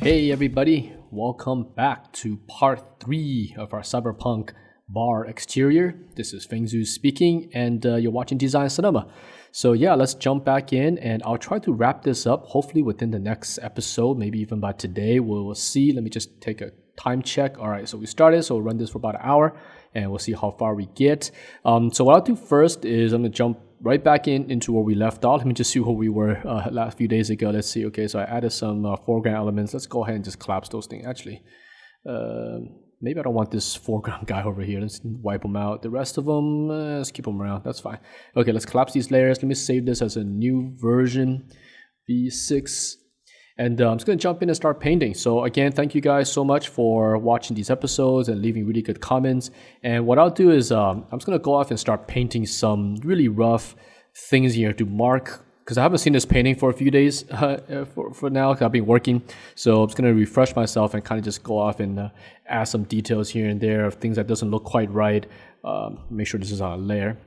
Hey everybody, welcome back to part 3 of our Cyberpunk Bar exterior. This is Fengzu speaking and you're watching Design Cinema. So yeah, let's jump back in and I'll try to wrap this up hopefully within the next episode, maybe even by today. We'll see. Let me just take a time check. All right, so we started, so we'll run this for about an hour and we'll see how far we get. So what I'll do first is I'm going to jump right back into where we left off. Let me just see where we were last few days ago. Let's see. Okay, so I added some foreground elements. Let's go ahead and just collapse those things. Actually, maybe I don't want this foreground guy over here. Let's wipe them out. The rest of them, let's keep them around. That's fine. Okay, let's collapse these layers. Let me save this as a new version, V6. And I'm just going to jump in and start painting. So again, thank you guys so much for watching these episodes and leaving really good comments. And what I'll do is I'm just going to go off and start painting some really rough things here to mark, because I haven't seen this painting for a few days for now, because I've been working. So I'm just going to refresh myself and kind of just go off and add some details here and there of things that doesn't look quite right. Make sure this is on a layer.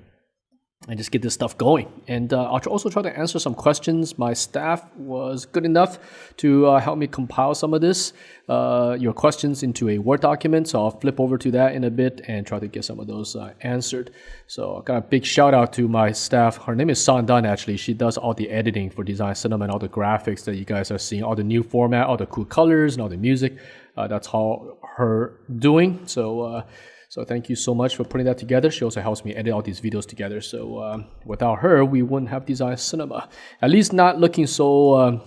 And just get this stuff going. And I'll also try to answer some questions. My staff was good enough to help me compile some of this, your questions into a Word document. So I'll flip over to that in a bit and try to get some of those answered. So I got a big shout out to my staff. Her name is Sandan, actually. She does all the editing for Design Cinema and all the graphics that you guys are seeing, all the new format, all the cool colors and all the music. That's all her doing. So thank you so much for putting that together. She also helps me edit all these videos together. So without her, we wouldn't have Design Cinema. At least not looking so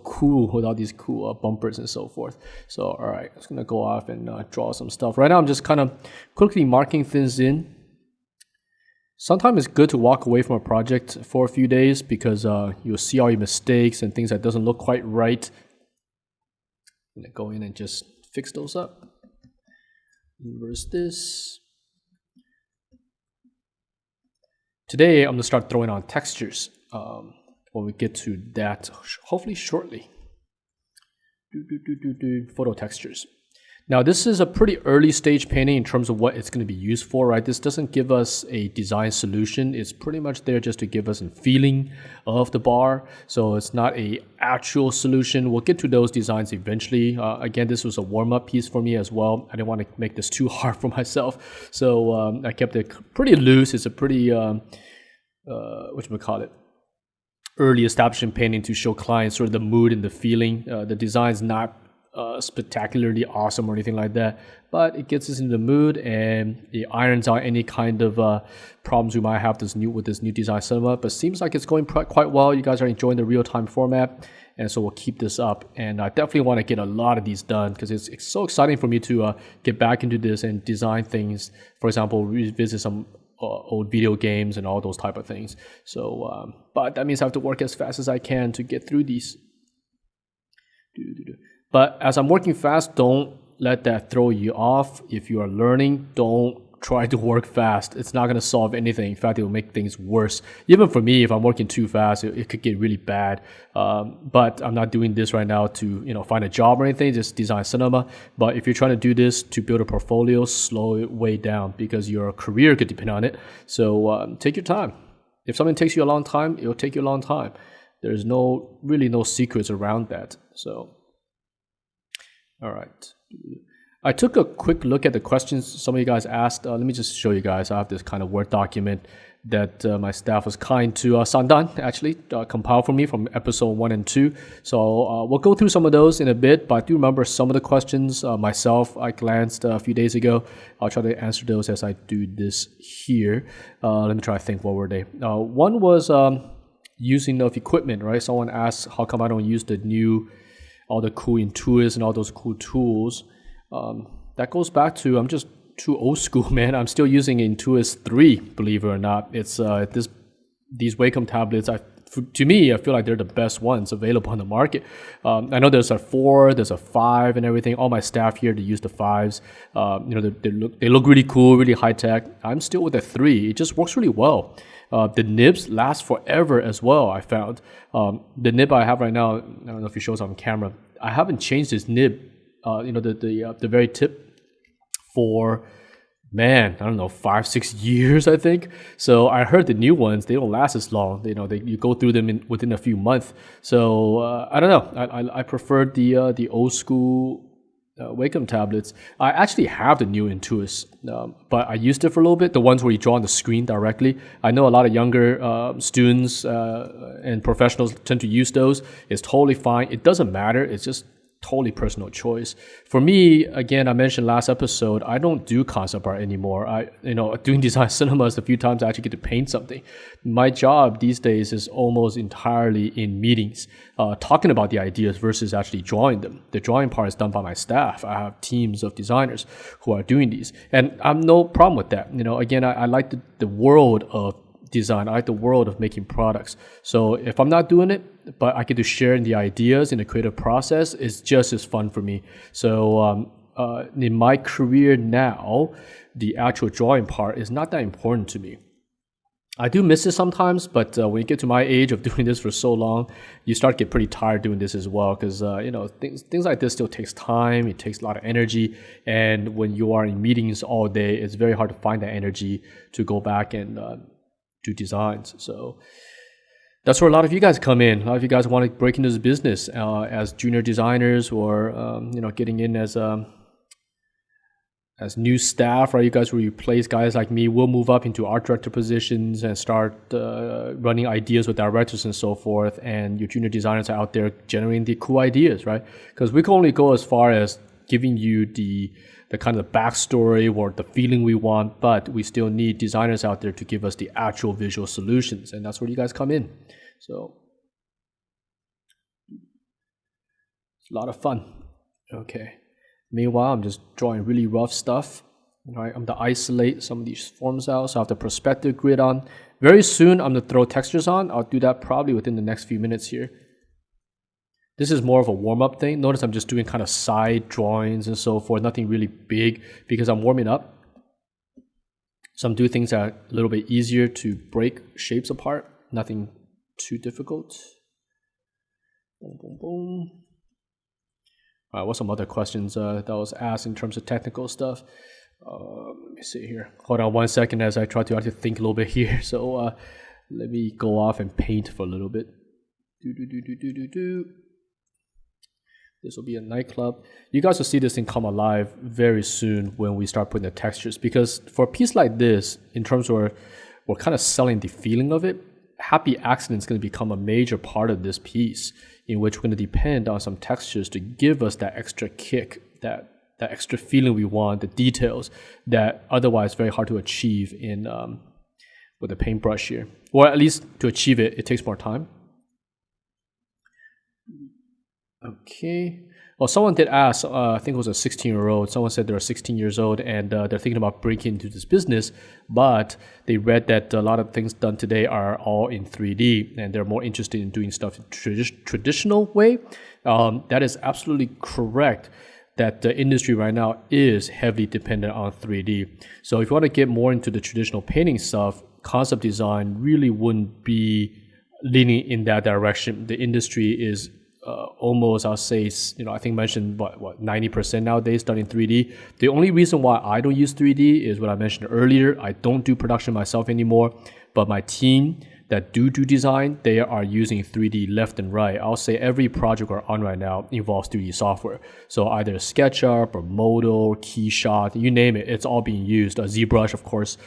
cool with all these cool bumpers and so forth. So all right, I'm just gonna go off and draw some stuff. Right now, I'm just kind of quickly marking things in. Sometimes it's good to walk away from a project for a few days because you'll see all your mistakes and things that doesn't look quite right. I'm gonna go in and just fix those up. Inverse this. Today, I'm going to start throwing on textures when we get to that, hopefully shortly. Photo textures. Now, this is a pretty early stage painting in terms of what it's going to be used for, right? This doesn't give us a design solution. It's pretty much there just to give us a feeling of the bar. So it's not a actual solution. We'll get to those designs eventually. Again, this was a warm-up piece for me as well. I didn't want to make this too hard for myself. So I kept it pretty loose. It's a pretty, early establishment painting to show clients sort of the mood and the feeling. The design's not spectacularly awesome or anything like that, but it gets us in the mood and it irons out any kind of problems we might have with this new Design Cinema. But seems like it's going quite well. You guys are enjoying the real-time format, and so we'll keep this up. And I definitely want to get a lot of these done because it's so exciting for me to get back into this and design things. For example, revisit some old video games and all those type of things. So, but that means I have to work as fast as I can to get through these. But as I'm working fast, don't let that throw you off. If you are learning, don't try to work fast. It's not going to solve anything. In fact, it will make things worse. Even for me, if I'm working too fast, it could get really bad. But I'm not doing this right now to find a job or anything, just Design Cinema. But if you're trying to do this to build a portfolio, slow it way down because your career could depend on it. So take your time. If something takes you a long time, it will take you a long time. There's really no secrets around that. So. All right. I took a quick look at the questions some of you guys asked. Let me just show you guys. I have this kind of Word document that my staff was kind to Sandan actually compile for me from episode 1 and 2. So we'll go through some of those in a bit, but I do remember some of the questions myself. I glanced a few days ago. I'll try to answer those as I do this here. Let me try to think. What were they? One was using of equipment, right? Someone asked how come I don't use all the cool Intuos and all those cool tools. That goes back to I'm just too old school, man. I'm still using Intuos 3, believe it or not. It's these Wacom tablets. To me, I feel like they're the best ones available on the market. I know there's a 4, there's a 5 and everything. All my staff here, they use the 5s. They look really cool, really high tech. I'm still with the 3. It just works really well. The nibs last forever as well, I found. The nib I have right now, I don't know if it shows on camera, I haven't changed this nib, the very tip for man, I don't know, 5, 6 years, I think. So I heard the new ones, they don't last as long. You go through them within a few months. So I don't know. I prefer the old school Wacom tablets. I actually have the new Intuos, but I used it for a little bit. The ones where you draw on the screen directly. I know a lot of younger students and professionals tend to use those. It's totally fine. It doesn't matter. It's just totally personal choice. For me, again, I mentioned last episode, I don't do concept art anymore. Doing design cinemas, a few times I actually get to paint something. My job these days is almost entirely in meetings, talking about the ideas versus actually drawing them. The drawing part is done by my staff. I have teams of designers who are doing these, and I'm no problem with that. Again, I like the world of design. I like the world of making products. So if I'm not doing it, but I get to share in the ideas in the creative process, it's just as fun for me. So in my career now, the actual drawing part is not that important to me. I do miss it sometimes, but when you get to my age of doing this for so long, you start to get pretty tired doing this as well, because things like this still takes time. It takes a lot of energy, and when you are in meetings all day, it's very hard to find that energy to go back and do designs. So that's where a lot of you guys come in. A lot of you guys want to break into this business as junior designers, or getting in as new staff, right? You guys will replace guys like me. We'll move up into art director positions and start running ideas with directors and so forth. And your junior designers are out there generating the cool ideas, right? Because we can only go as far as giving you the kind of the backstory or the feeling we want, but we still need designers out there to give us the actual visual solutions, and that's where you guys come in. So it's a lot of fun. Okay. Meanwhile, I'm just drawing really rough stuff. Right, I'm gonna isolate some of these forms out, so I have the perspective grid on. Very soon, I'm gonna throw textures on. I'll do that probably within the next few minutes here. This is more of a warm-up thing. Notice I'm just doing kind of side drawings and so forth, nothing really big because I'm warming up. So I'm doing things that are a little bit easier to break shapes apart, nothing too difficult. Boom, boom, boom. All right, what's some other questions that was asked in terms of technical stuff? Let me see here. Hold on 1 second as I try to actually think a little bit here. So let me go off and paint for a little bit. This will be a nightclub. You guys will see this thing come alive very soon when we start putting the textures, because for a piece like this, in terms of we're kind of selling the feeling of it, happy accident is going to become a major part of this piece, in which we're going to depend on some textures to give us that extra kick, that extra feeling we want, the details that otherwise very hard to achieve in with a paintbrush here. Or at least to achieve it, it takes more time. Okay. Well, someone did ask, I think it was a 16-year-old. Someone said they're 16 years old and they're thinking about breaking into this business, but they read that a lot of things done today are all in 3D and they're more interested in doing stuff in traditional way. That is absolutely correct, that the industry right now is heavily dependent on 3D. So if you want to get more into the traditional painting stuff, concept design really wouldn't be leaning in that direction. The industry is almost, I'll say, I think mentioned what 90% nowadays done in 3D. The only reason why I don't use 3D is what I mentioned earlier. I don't do production myself anymore, but my team that do design, they are using 3D left and right. I'll say every project we're on right now involves 3D software. So either SketchUp or Modo or KeyShot, you name it, it's all being used. ZBrush, of course,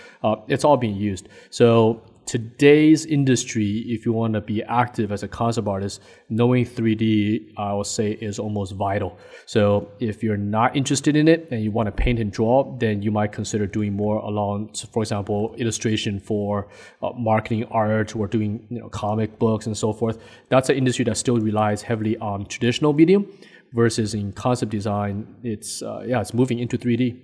it's all being used. So today's industry, if you want to be active as a concept artist, knowing 3D, I will say, is almost vital. So if you're not interested in it and you want to paint and draw, then you might consider doing more along, for example, illustration for marketing art, or doing comic books and so forth. That's an industry that still relies heavily on traditional medium, versus in concept design, it's moving into 3D.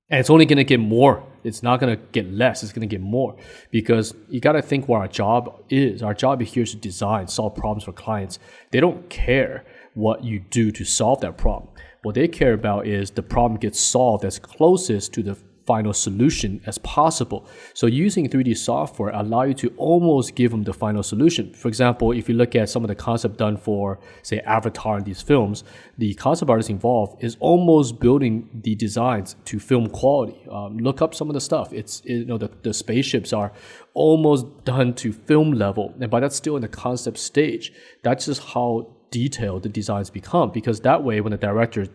And it's only going to get more. It's not going to get less. It's going to get more, because you got to think what our job is. Our job here is to design, solve problems for clients. They don't care what you do to solve that problem. What they care about is the problem gets solved as closest to the final solution as possible. So using 3D software allow you to almost give them the final solution. For example, if you look at some of the concept done for, say, Avatar in these films, the concept artist involved is almost building the designs to film quality. Look up some of the stuff. It's the spaceships are almost done to film level, and by that's still in the concept stage. That's just how detailed the designs become, because that way when the director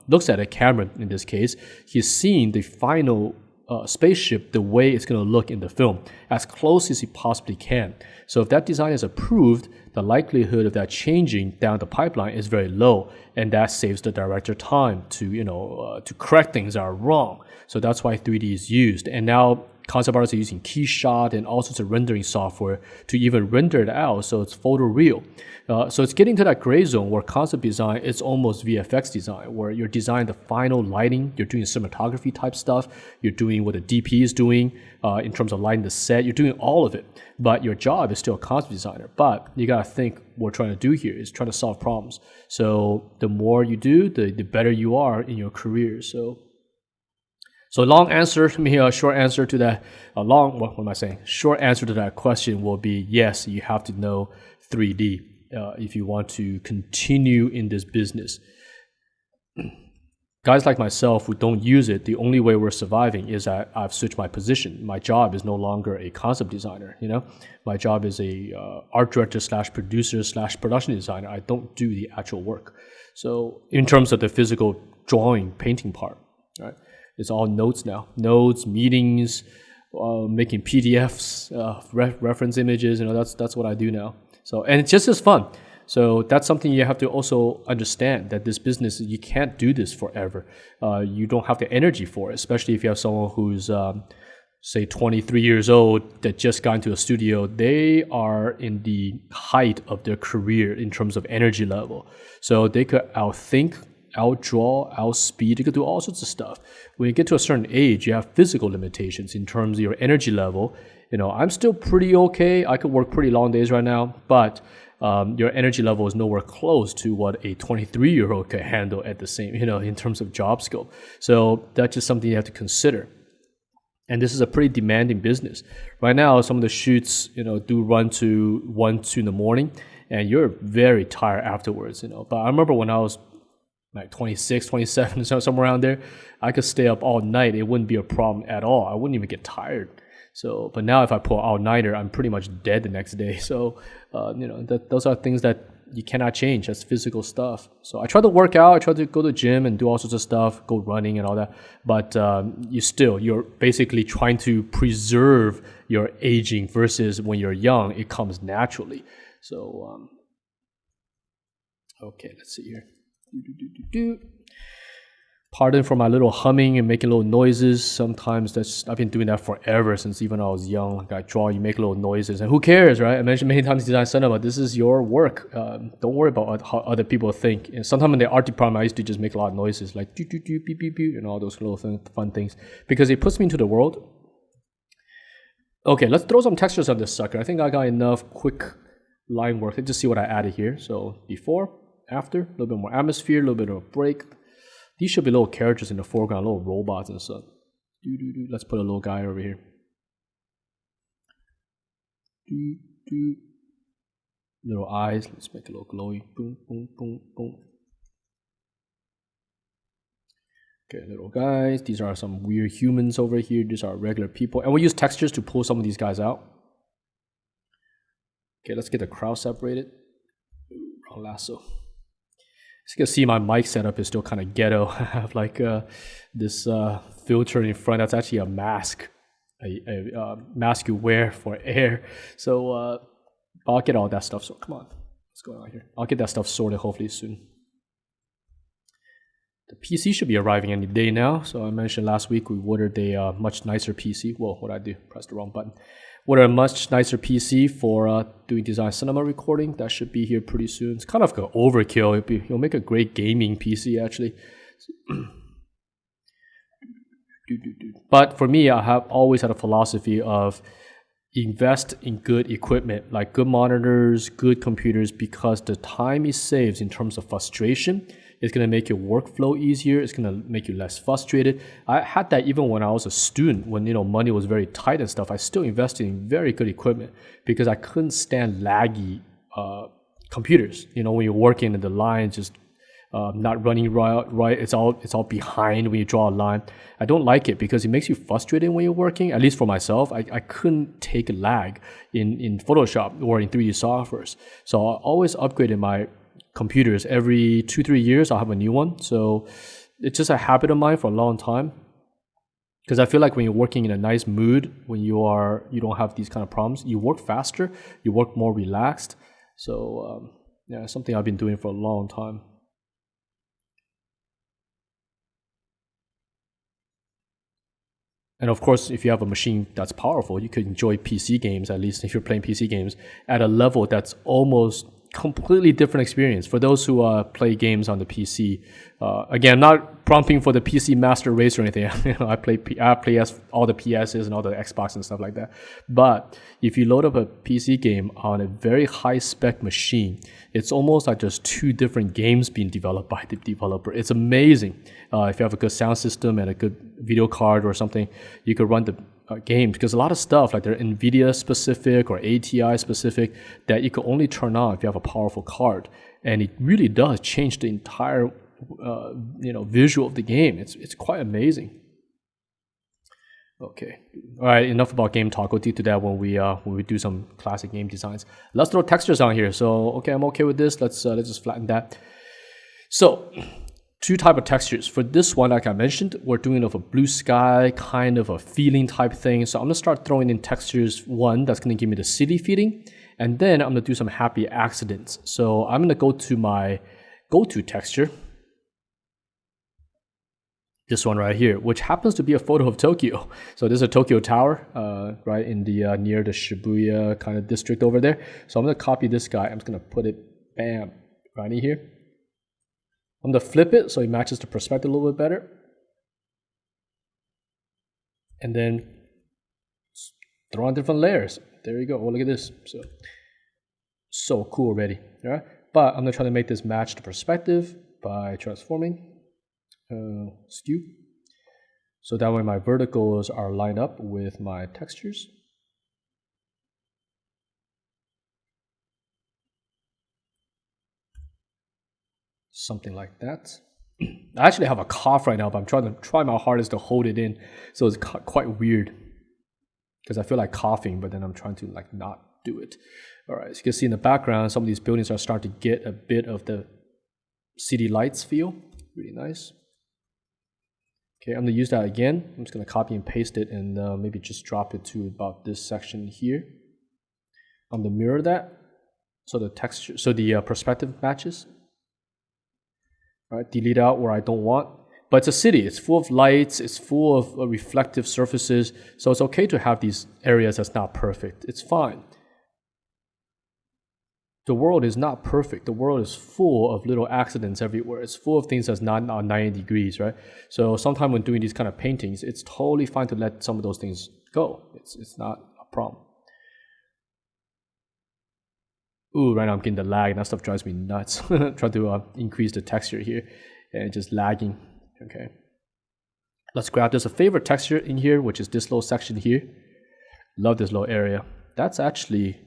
looks at a camera in this case, he's seeing the final spaceship the way it's going to look in the film as close as he possibly can. So if that design is approved, the likelihood of that changing down the pipeline is very low, and that saves the director time to correct things that are wrong. So that's why 3D is used. And now concept artists are using Keyshot and all sorts of rendering software to even render it out so it's photoreal. So it's getting to that gray zone where concept design is almost VFX design, where you're designing the final lighting, you're doing cinematography type stuff, you're doing what the DP is doing in terms of lighting the set, you're doing all of it. But your job is still a concept designer. But you gotta think what we're trying to do here is trying to solve problems. So the more you do, the better you are in your career. So long answer, short answer to that, what am I saying? Short answer to that question will be yes, you have to know 3D if you want to continue in this business. Guys like myself who don't use it, the only way we're surviving is that I've switched my position. My job is no longer a concept designer, My job is a art director / producer / production designer. I don't do the actual work. So in terms of the physical drawing, painting part, right? It's all notes now. Notes, meetings, making PDFs, reference images. That's what I do now. So, and it's just as fun. So that's something you have to also understand, that this business, you can't do this forever. You don't have the energy for it, especially if you have someone who's, say, 23 years old that just got into a studio. They are in the height of their career in terms of energy level. So they could outthink, outdraw, outspeed. You could do all sorts of stuff. When you get to a certain age, you have physical limitations in terms of your energy level. I'm still pretty okay. I could work pretty long days right now, but your energy level is nowhere close to what a 23-year-old can handle at the same, in terms of job scope. So that's just something you have to consider. And this is a pretty demanding business. Right now, some of the shoots, do run to 1, 2 in the morning, and you're very tired afterwards, But I remember when I was like 26, 27, somewhere around there, I could stay up all night. It wouldn't be a problem at all. I wouldn't even get tired. So, but now if I pull all-nighter, I'm pretty much dead the next day. So, those are things that you cannot change. That's physical stuff. So I try to work out. I try to go to the gym and do all sorts of stuff, go running and all that. But you're basically trying to preserve your aging versus when you're young, it comes naturally. So, okay, let's see here. Pardon for my little humming and making little noises. Sometimes I've been doing that forever, since even when I was young. Like I draw, you make little noises, and who cares, right? I mentioned many times design cinema. This is your work. Don't worry about how other people think. And sometimes in the art department, I used to just make a lot of noises, like do do do beep beep beep, and all those little fun things, because it puts me into the world. Okay, let's throw some textures on this sucker. I think I got enough quick line work. Let's just see what I added here. So before, after, a little bit more atmosphere, a little bit of a break. These should be little characters in the foreground, little robots and stuff. Let's put a little guy over here. Little eyes. Let's make it a little glowy. Boom, boom, boom, boom. Okay, little guys. These are some weird humans over here. These are regular people. And we use textures to pull some of these guys out. Okay, let's get the crowd separated. Wrong lasso. As you can see, my mic setup is still kind of ghetto. I have like this filter in front. That's actually a mask, a mask you wear for air. So I'll get all that stuff. So come on, what's going on here? I'll get that stuff sorted hopefully soon. The PC should be arriving any day now. So I mentioned last week we ordered a much nicer PC. Well, what I do? Press the wrong button. Ordered a much nicer PC for doing design cinema recording. That should be here pretty soon. It's kind of an overkill. It'll make a great gaming PC actually. But for me, I have always had a philosophy of invest in good equipment, like good monitors, good computers, because the time it saves in terms of frustration It's going to make your workflow easier. It's going to make you less frustrated. I had that even when I was a student, when money was very tight and stuff. I still invested in very good equipment because I couldn't stand laggy computers. When you're working and the lines just not running right. It's all behind when you draw a line. I don't like it because it makes you frustrated when you're working. At least for myself, I couldn't take lag in Photoshop or in 3D softwares. So I always upgraded my computers every 2-3 years. I'll have a new one. So it's just a habit of mine for a long time. Because I feel like when you're working in a nice mood, when you don't have these kind of problems, you work faster, you work more relaxed. So yeah, something I've been doing for a long time. And of course, if you have a machine that's powerful, you could enjoy PC games, at least if you're playing PC games, at a level that's almost completely different experience. For those who play games on the PC, again, I'm not prompting for the PC master race or anything. I play all the PSs and all the Xbox and stuff like that. But if you load up a PC game on a very high spec machine, it's almost like just two different games being developed by the developer. It's amazing. If you have a good sound system and a good video card or something, you could run the games, because a lot of stuff like they're NVIDIA specific or ATI specific that you can only turn on if you have a powerful card, and it really does change the entire visual of the game. It's quite amazing. Okay, all right, enough about game talk. We'll do to that when we do some classic game designs. Let's throw textures on here. So okay, I'm okay with this. Let's just flatten that. So two type of textures. For this one, like I mentioned, we're doing it of a blue sky, kind of a feeling type thing. So I'm gonna start throwing in textures, one that's gonna give me the city feeling, and then I'm gonna do some happy accidents. So I'm gonna go to my go-to texture, this one right here, which happens to be a photo of Tokyo. So this is a Tokyo Tower, right in the near the Shibuya kind of district over there. So I'm gonna copy this guy. I'm just gonna put it, bam, right in here. I'm going to flip it so it matches the perspective a little bit better. And then throw on different layers. There you go. Oh, look at this. So cool already. All right? But I'm going to try to make this match the perspective by transforming skew. So that way my verticals are lined up with my textures. Something like that. I actually have a cough right now, but I'm trying to try my hardest to hold it in. So it's quite weird because I feel like coughing, but then I'm trying to like not do it. All right, so you can see in the background, some of these buildings are starting to get a bit of the city lights feel. Really nice. Okay, I'm gonna use that again. I'm just gonna copy and paste it and maybe just drop it to about this section here. I'm gonna mirror that so the texture, so the perspective matches. Right, delete out where I don't want. But it's a city. It's full of lights. It's full of reflective surfaces. So it's okay to have these areas that's not perfect. It's fine. The world is not perfect. The world is full of little accidents everywhere. It's full of things that's not on 90 degrees, right? So sometimes when doing these kind of paintings, it's totally fine to let some of those things go. It's not a problem. Ooh, right now I'm getting the lag, and that stuff drives me nuts. Try to increase the texture here, and just lagging. Okay. Let's grab, there's a favorite texture in here, which is this little section here. Love this little area. That actually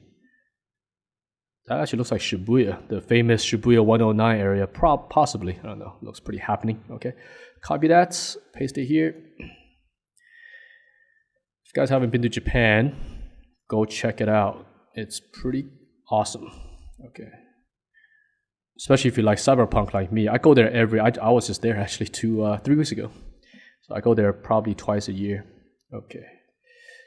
looks like Shibuya, the famous Shibuya 109 area, possibly. I don't know, looks pretty happening. Okay, copy that, paste it here. If you guys haven't been to Japan, go check it out. It's pretty awesome. Okay, especially if you like cyberpunk like me. I go there I was just there actually 3 weeks ago, so I go there probably twice a year. Okay,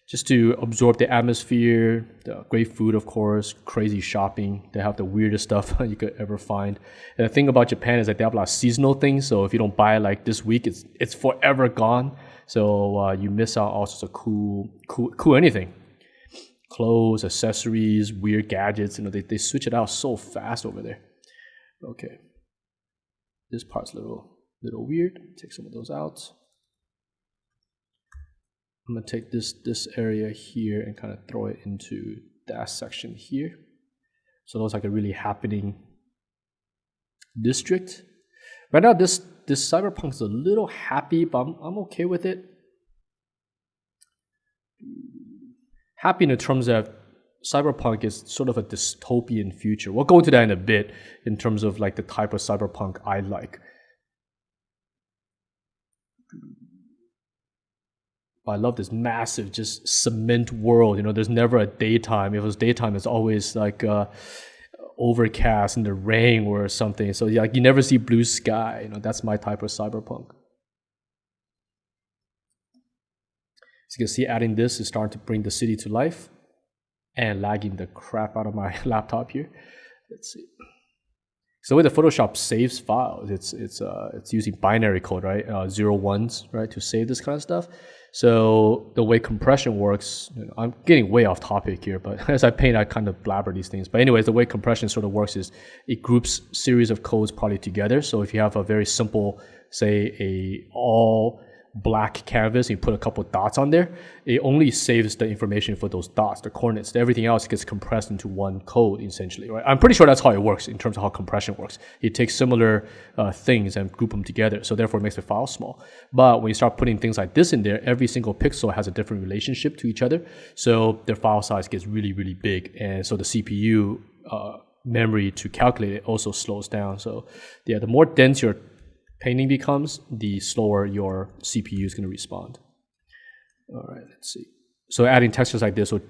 just to absorb the atmosphere, the great food, of course, crazy shopping. They have the weirdest stuff you could ever find. And the thing about Japan is that they have a lot of seasonal things, so if you don't buy it like this week, it's forever gone. So you miss out all sorts of cool anything. Clothes, accessories, weird gadgets, they switch it out so fast over there. Okay. This part's a little weird. Take some of those out. I'm gonna take this area here and kind of throw it into that section here. So it looks like a really happening district. Right now, this Cyberpunk is a little happy, but I'm okay with it. Happy in the terms that Cyberpunk is sort of a dystopian future. We'll go into that in a bit in terms of like the type of Cyberpunk I like. I love this massive, just cement world. There's never a daytime. If it was daytime, it's always like overcast in the rain or something. So like you never see blue sky. That's my type of Cyberpunk. So you can see adding this is starting to bring the city to life and lagging the crap out of my laptop here. Let's see. So the way the Photoshop saves files, it's using binary code, right? 0-1s, right, to save this kind of stuff. So the way compression works, I'm getting way off topic here, but as I paint, I kind of blabber these things. But anyways, the way compression sort of works is it groups series of codes probably together. So if you have a very simple, say a all black canvas, and you put a couple of dots on there, it only saves the information for those dots, the coordinates. Everything else gets compressed into one code, essentially, right? I'm pretty sure that's how it works in terms of how compression works. It takes similar things and group them together, so therefore it makes the file small. But when you start putting things like this in there, every single pixel has a different relationship to each other, so their file size gets really, really big, and so the CPU memory to calculate it also slows down. So yeah, the more dense your painting becomes, the slower your CPU is going to respond. All right, let's see. So adding textures like this will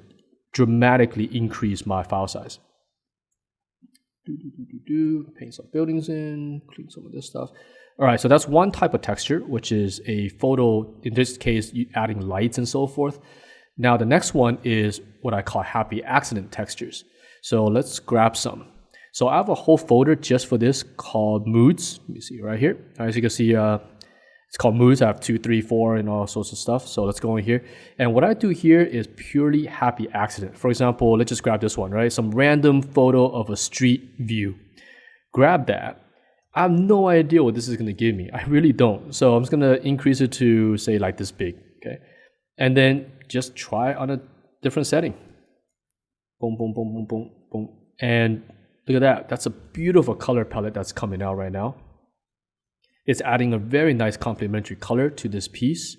dramatically increase my file size. Paint some buildings in, clean some of this stuff. All right, so that's one type of texture, which is a photo, in this case, adding lights and so forth. Now the next one is what I call happy accident textures. So let's grab some. So I have a whole folder just for this called Moods. Let me see right here. As you can see, it's called Moods. I have 2, 3, 4, and all sorts of stuff. So let's go in here. And what I do here is purely happy accident. For example, let's just grab this one, right? Some random photo of a street view. Grab that. I have no idea what this is going to give me. I really don't. So I'm just going to increase it to, say, like this big, okay? And then just try on a different setting. Boom, boom, boom, boom, boom, boom. And look at that. That's a beautiful color palette that's coming out right now. It's adding a very nice complementary color to this piece.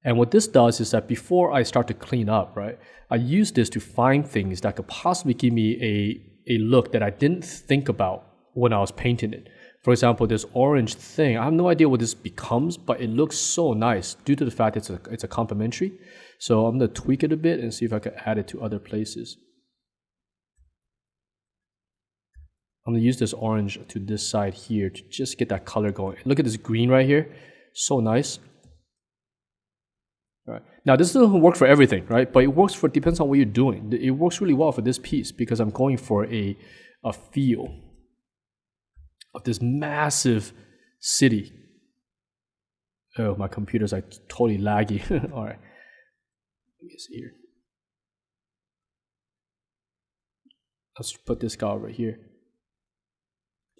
And what this does is that before I start to clean up, right, I use this to find things that could possibly give me a look that I didn't think about when I was painting it. For example, this orange thing, I have no idea what this becomes, but it looks so nice due to the fact it's a complementary. So I'm going to tweak it a bit and see if I can add it to other places. I'm going to use this orange to this side here to just get that color going. Look at this green right here. So nice. All right. Now, this doesn't work for everything, right? But it works for, depends on what you're doing. It works really well for this piece because I'm going for a feel of this massive city. Oh, my computer's like totally laggy. All right. Let me see here. Let's put this guy over here.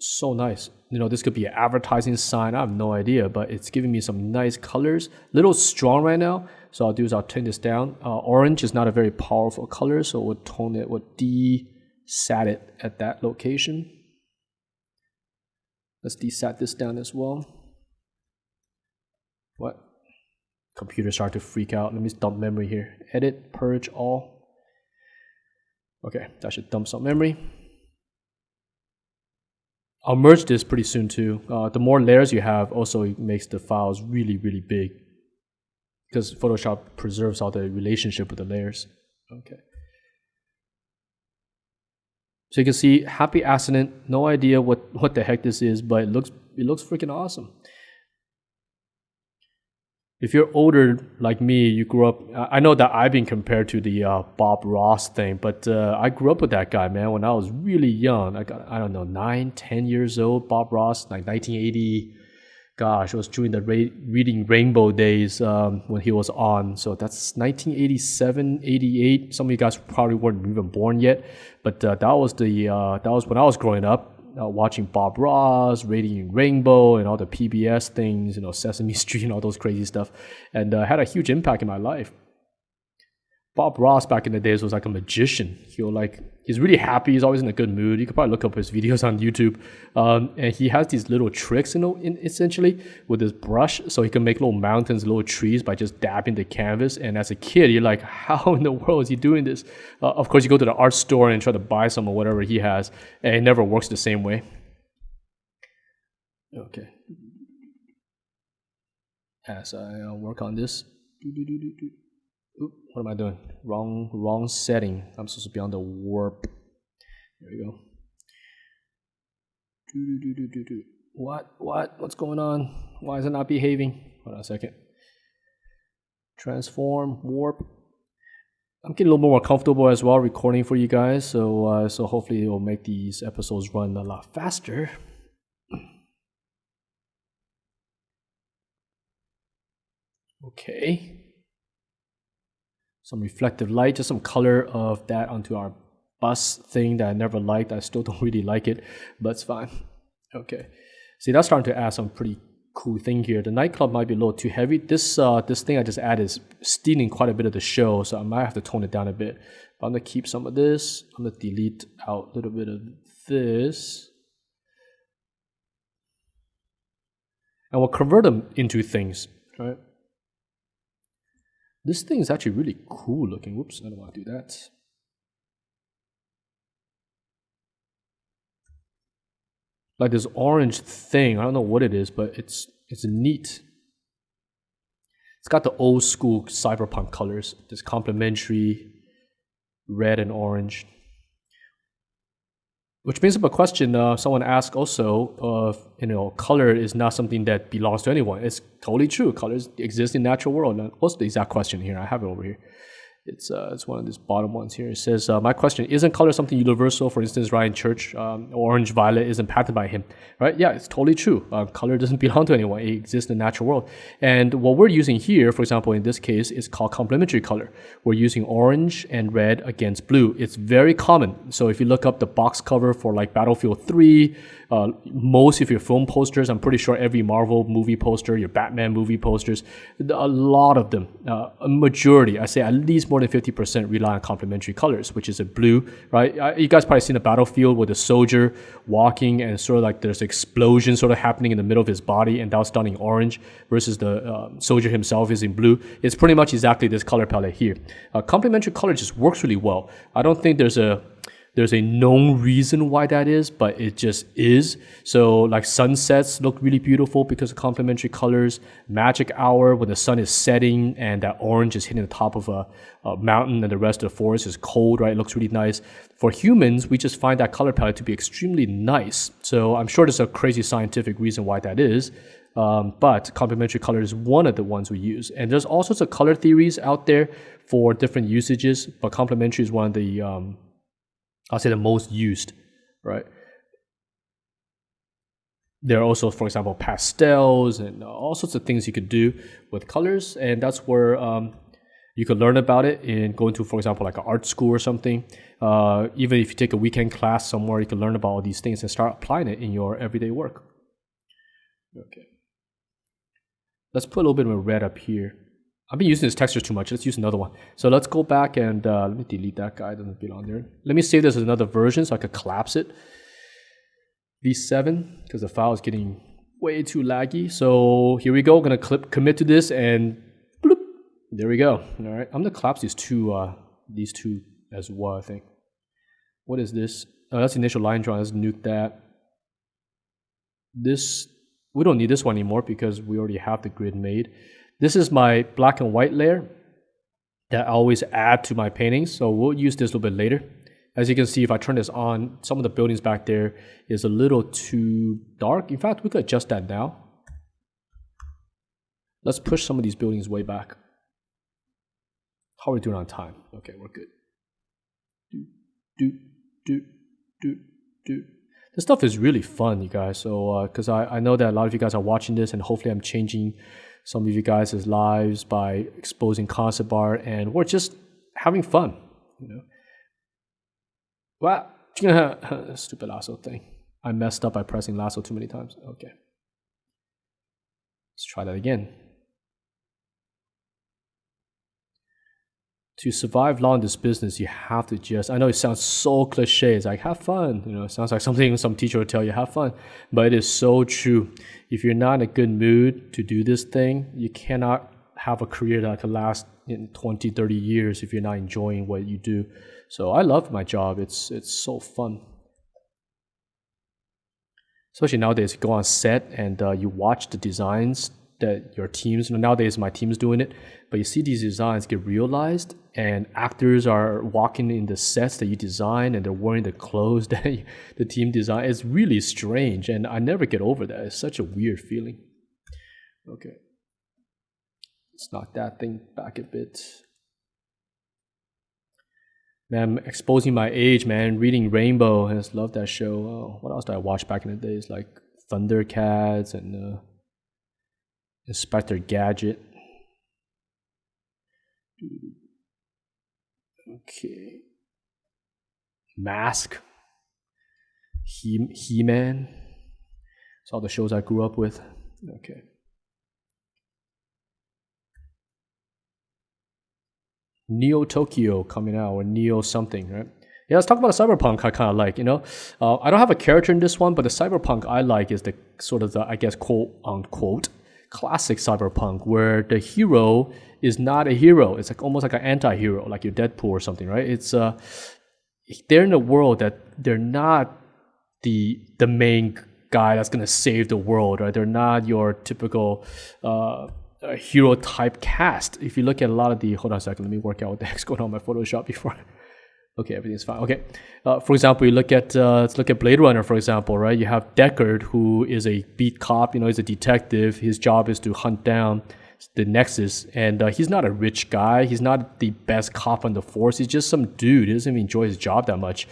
So nice. This could be an advertising sign. I have no idea, but it's giving me some nice colors. A little strong right now. So I'll do is I'll turn this down. Orange is not a very powerful color, so we'll tone it, we'll desat it at that location. Let's desat this down as well. What? Computer started to freak out. Let me dump memory here. Edit, purge all. Okay, that should dump some memory. I'll merge this pretty soon too. The more layers you have, also it makes the files really, really big because Photoshop preserves all the relationship with the layers. Okay. So you can see happy accident. No idea what the heck this is, but it looks freaking awesome. If you're older like me, you grew up. I know that I've been compared to the Bob Ross thing, but I grew up with that guy, man. When I was really young, I don't know, 9, 10 years old. Bob Ross, like 1980. Gosh, it was during the Reading Rainbow days when he was on. So that's 1987, 88. Some of you guys probably weren't even born yet, but that was when I was growing up. Watching Bob Ross, Reading Rainbow, and all the PBS things, Sesame Street and all those crazy stuff, and had a huge impact in my life. Bob Ross back in the days was like a magician. He's really happy. He's always in a good mood. You could probably look up his videos on YouTube. And he has these little tricks, essentially with his brush, so he can make little mountains, little trees by just dabbing the canvas. And as a kid, you're like, how in the world is he doing this? Of course, you go to the art store and try to buy some of whatever he has, and it never works the same way. Okay. As I work on this. Oop, what am I doing? Wrong setting. I'm supposed to be on the warp. There we go. What's going on? Why is it not behaving? Hold on a second. Transform, warp. I'm getting a little more comfortable as well recording for you guys, so hopefully it will make these episodes run a lot faster. Okay. Some reflective light, just some color of that onto our bus thing that I never liked. I still don't really like it, but it's fine. Okay. See, that's starting to add some pretty cool thing here. The nightclub might be a little too heavy. This thing I just added is stealing quite a bit of the show, so I might have to tone it down a bit. But I'm going to keep some of this. I'm going to delete out a little bit of this. And we'll convert them into things, right? This thing is actually really cool looking. Whoops, I don't want to do that. Like this orange thing, I don't know what it is, but it's neat. It's got the old school cyberpunk colors. This complementary red and orange. Which brings up a question someone asked also, color is not something that belongs to anyone. It's totally true. Colors exist in the natural world. Now, what's the exact question here? I have it over here. It's one of these bottom ones here. It says, my question, isn't color something universal? For instance, Ryan Church, orange, violet isn't patented by him, right? Yeah, it's totally true. Color doesn't belong to anyone. It exists in the natural world. And what we're using here, for example, in this case, is called complementary color. We're using orange and red against blue. It's very common. So if you look up the box cover for like Battlefield 3, most of your film posters, I'm pretty sure every Marvel movie poster, your Batman movie posters, a lot of them, a majority, I say at least more than 50% rely on complementary colors, which is a blue, right? You guys probably seen a battlefield with a soldier walking and sort of like there's an explosion sort of happening in the middle of his body, and that's done in orange versus the soldier himself is in blue. It's pretty much exactly this color palette here. Complementary color just works really well. I don't think there's a known reason why that is, but it just is. So like sunsets look really beautiful because of complementary colors. Magic hour when the sun is setting and that orange is hitting the top of a mountain and the rest of the forest is cold, right? It looks really nice. For humans, we just find that color palette to be extremely nice. So I'm sure there's a crazy scientific reason why that is. But complementary color is one of the ones we use. And there's all sorts of color theories out there for different usages, but complementary is one of the I'll say the most used, right? There are also, for example, pastels and all sorts of things you could do with colors, and that's where you could learn about it in going to, for example, like an art school or something. Even if you take a weekend class somewhere, you can learn about all these things and start applying it in your everyday work. Okay. Let's put a little bit of a red up here. I've been using this texture too much. Let's use another one. So let's go back and let me delete that guy. It doesn't belong there. Let me save this as another version so I could collapse it. V7, because the file is getting way too laggy. So here we go. I'm going to commit to this and bloop. There we go. All right. I'm going to collapse these two as well, I think. What is this? Oh, that's initial line drawing. Let's nuke that. This, we don't need this one anymore because we already have the grid made. This is my black and white layer that I always add to my paintings, so we'll use this a little bit later. As you can see, if I turn this on, some of the buildings back there is a little too dark. In fact, we could adjust that now. Let's push some of these buildings way back. How are we doing on time? Okay, we're good. This stuff is really fun, you guys. So, because I know that a lot of you guys are watching this, and hopefully I'm changing some of you guys' lives by exposing concept art, and we're just having fun, you know. Well, stupid lasso thing. I messed up by pressing lasso too many times. Okay. Let's try that again. to survive long in this business, you have to just, I know it sounds so cliche, it's like, have fun, you know, it sounds like something some teacher would tell you, have fun, but it is so true. If you're not in a good mood to do this thing, you cannot have a career that can last in 20, 30 years if you're not enjoying what you do. So I love my job, it's so fun. Especially nowadays, you go on set and you watch the designs that your teams, nowadays my team's doing it, but you see these designs get realized and actors are walking in the sets that you design and they're wearing the clothes that the team designed. It's really strange and I never get over that. It's such a weird feeling. Okay. Let's knock that thing back a bit. Man, I'm exposing my age, man. Reading Rainbow, I just love that show. Oh, what else did I watch back in the days? Like Thundercats and Inspector Gadget. Okay. Mask. He-Man. It's all the shows I grew up with. Okay. Neo Tokyo coming out, or Neo something, right? Yeah, let's talk about the Cyberpunk I kind of like, I don't have a character in this one, but the Cyberpunk I like is the sort of the, I guess, quote unquote, classic Cyberpunk, where the hero is not a hero. It's like almost like an anti-hero, like your Deadpool or something, right? It's they're in a world that they're not the main guy that's gonna save the world, right? They're not your typical hero type cast. If you look at a lot of the, hold on a second, let me work out what the heck's going on in my Photoshop before. Okay, everything's fine. Okay, for example, you look at let's look at Blade Runner, for example, right? You have Deckard, who is a beat cop. He's a detective. His job is to hunt down the Nexus, and he's not a rich guy. He's not the best cop on the force. He's just some dude. He doesn't even enjoy his job that much.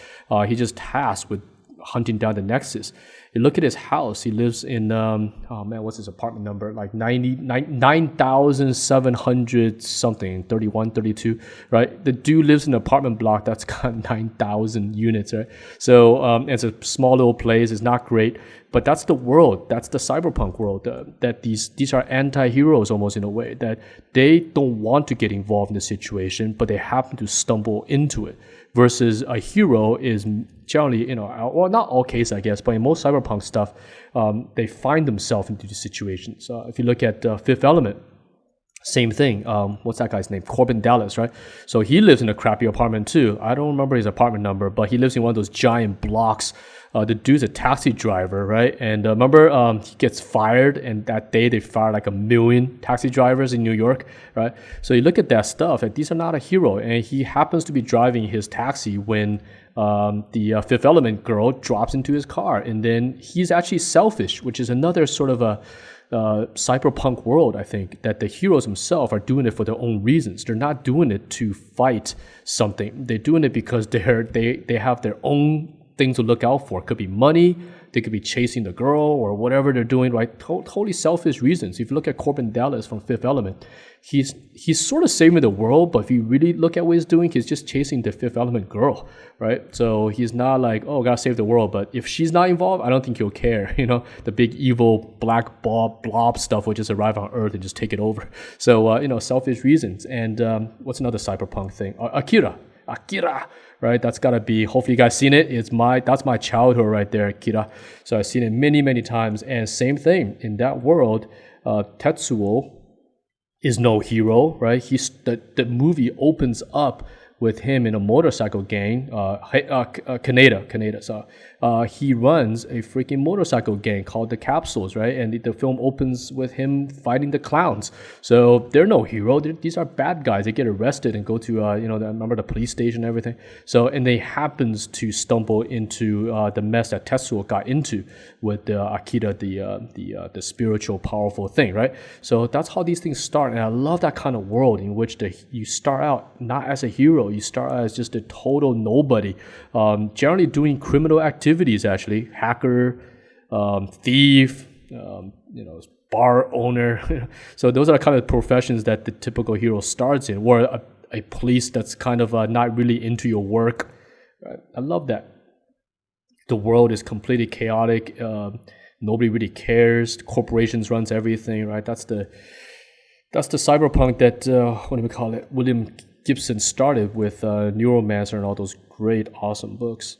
He's just tasked with hunting down the Nexus. You look at his house. He lives in oh man, what's his apartment number? Like 9,700 something, 31, 32, right? The dude lives in an apartment block that's got 9,000 units, right? So it's a small little place. It's not great, but that's the world. That's the cyberpunk world. That these are anti-heroes almost in a way, that they don't want to get involved in the situation, but they happen to stumble into it. Versus a hero is generally, well, not all cases, I guess, but in most cyberpunk stuff, they find themselves into these situations. If you look at Fifth Element, same thing. What's that guy's name? Corbin Dallas, right? So he lives in a crappy apartment too. I don't remember his apartment number, but he lives in one of those giant blocks. The dude's a taxi driver, right? And remember, he gets fired, and that day they fired like 1 million taxi drivers in New York, right? So you look at that stuff, and these are not a hero. And he happens to be driving his taxi when the Fifth Element girl drops into his car. And then he's actually selfish, which is another sort of a cyberpunk world, I think, that the heroes themselves are doing it for their own reasons. They're not doing it to fight something. They're doing it because they have their own things to look out for. It could be money, they could be chasing the girl or whatever they're doing, right? Totally selfish reasons. If you look at Corbin Dallas from Fifth Element, he's sort of saving the world, but if you really look at what he's doing, he's just chasing the Fifth Element girl, right? So he's not like, oh, gotta save the world, but if she's not involved, I don't think he'll care. The big evil black blob stuff will just arrive on Earth and just take it over. So selfish reasons. And what's another cyberpunk thing? Akira, right? That's gotta be, hopefully you guys seen it. That's my childhood right there, Akira. So I've seen it many, many times. And same thing, in that world, Tetsuo is no hero, right? The movie opens up with him in a motorcycle gang, Kaneda. So he runs a freaking motorcycle gang called the Capsules, right? And the film opens with him fighting the clowns. So they're no hero. These are bad guys. They get arrested and go to, remember the police station and everything. So, and they happens to stumble into the mess that Tetsuo got into with Akira, the spiritual, powerful thing, right? So that's how these things start. And I love that kind of world in which you start out not as a hero. You start out as just a total nobody, generally doing criminal activities, actually. Hacker, thief, bar owner. So those are the kind of professions that the typical hero starts in, or a police that's kind of not really into your work. Right? I love that. The world is completely chaotic. Nobody really cares. Corporations runs everything, right? That's the cyberpunk that, what do we call it? William Gibson started with Neuromancer and all those great, awesome books.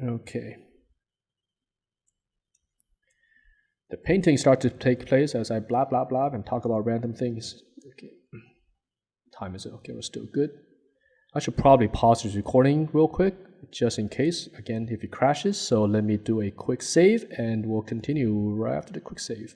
Okay. The painting starts to take place as I blah, blah, blah and talk about random things. Okay. Time is okay, we're still good. I should probably pause this recording real quick, just in case, again, if it crashes. So let me do a quick save, and we'll continue right after the quick save.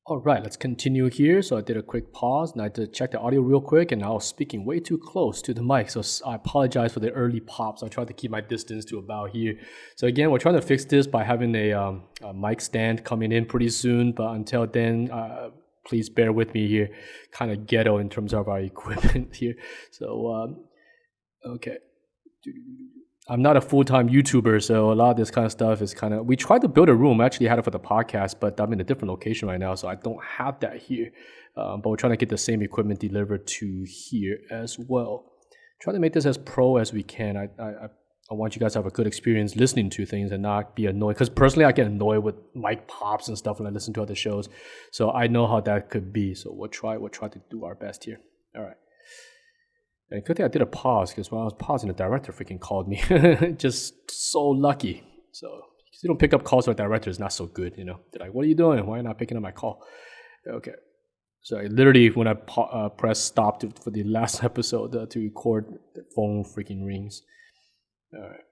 All right, let's continue here. So I did a quick pause, and I did check the audio real quick, and I was speaking way too close to the mic, so I apologize for the early pops. I tried to keep my distance to about here. So again, we're trying to fix this by having a mic stand coming in pretty soon, but until then, please bear with me here. Kind of ghetto in terms of our equipment here. So, okay. I'm not a full-time YouTuber, so a lot of this kind of stuff is kind of... We tried to build a room. I actually had it for the podcast, but I'm in a different location right now, so I don't have that here. But we're trying to get the same equipment delivered to here as well. Try to make this as pro as we can. I want you guys to have a good experience listening to things and not be annoyed. Because personally, I get annoyed with mic pops and stuff when I listen to other shows. So I know how that could be. So we'll try to do our best here. All right. And good thing I did a pause, because when I was pausing, the director freaking called me. Just so lucky. So if you don't pick up calls from a director, it's not so good, you know. They're like, what are you doing? Why are you not picking up my call? Okay. So I literally, when I press stop for the last episode to record, the phone freaking rings. All right.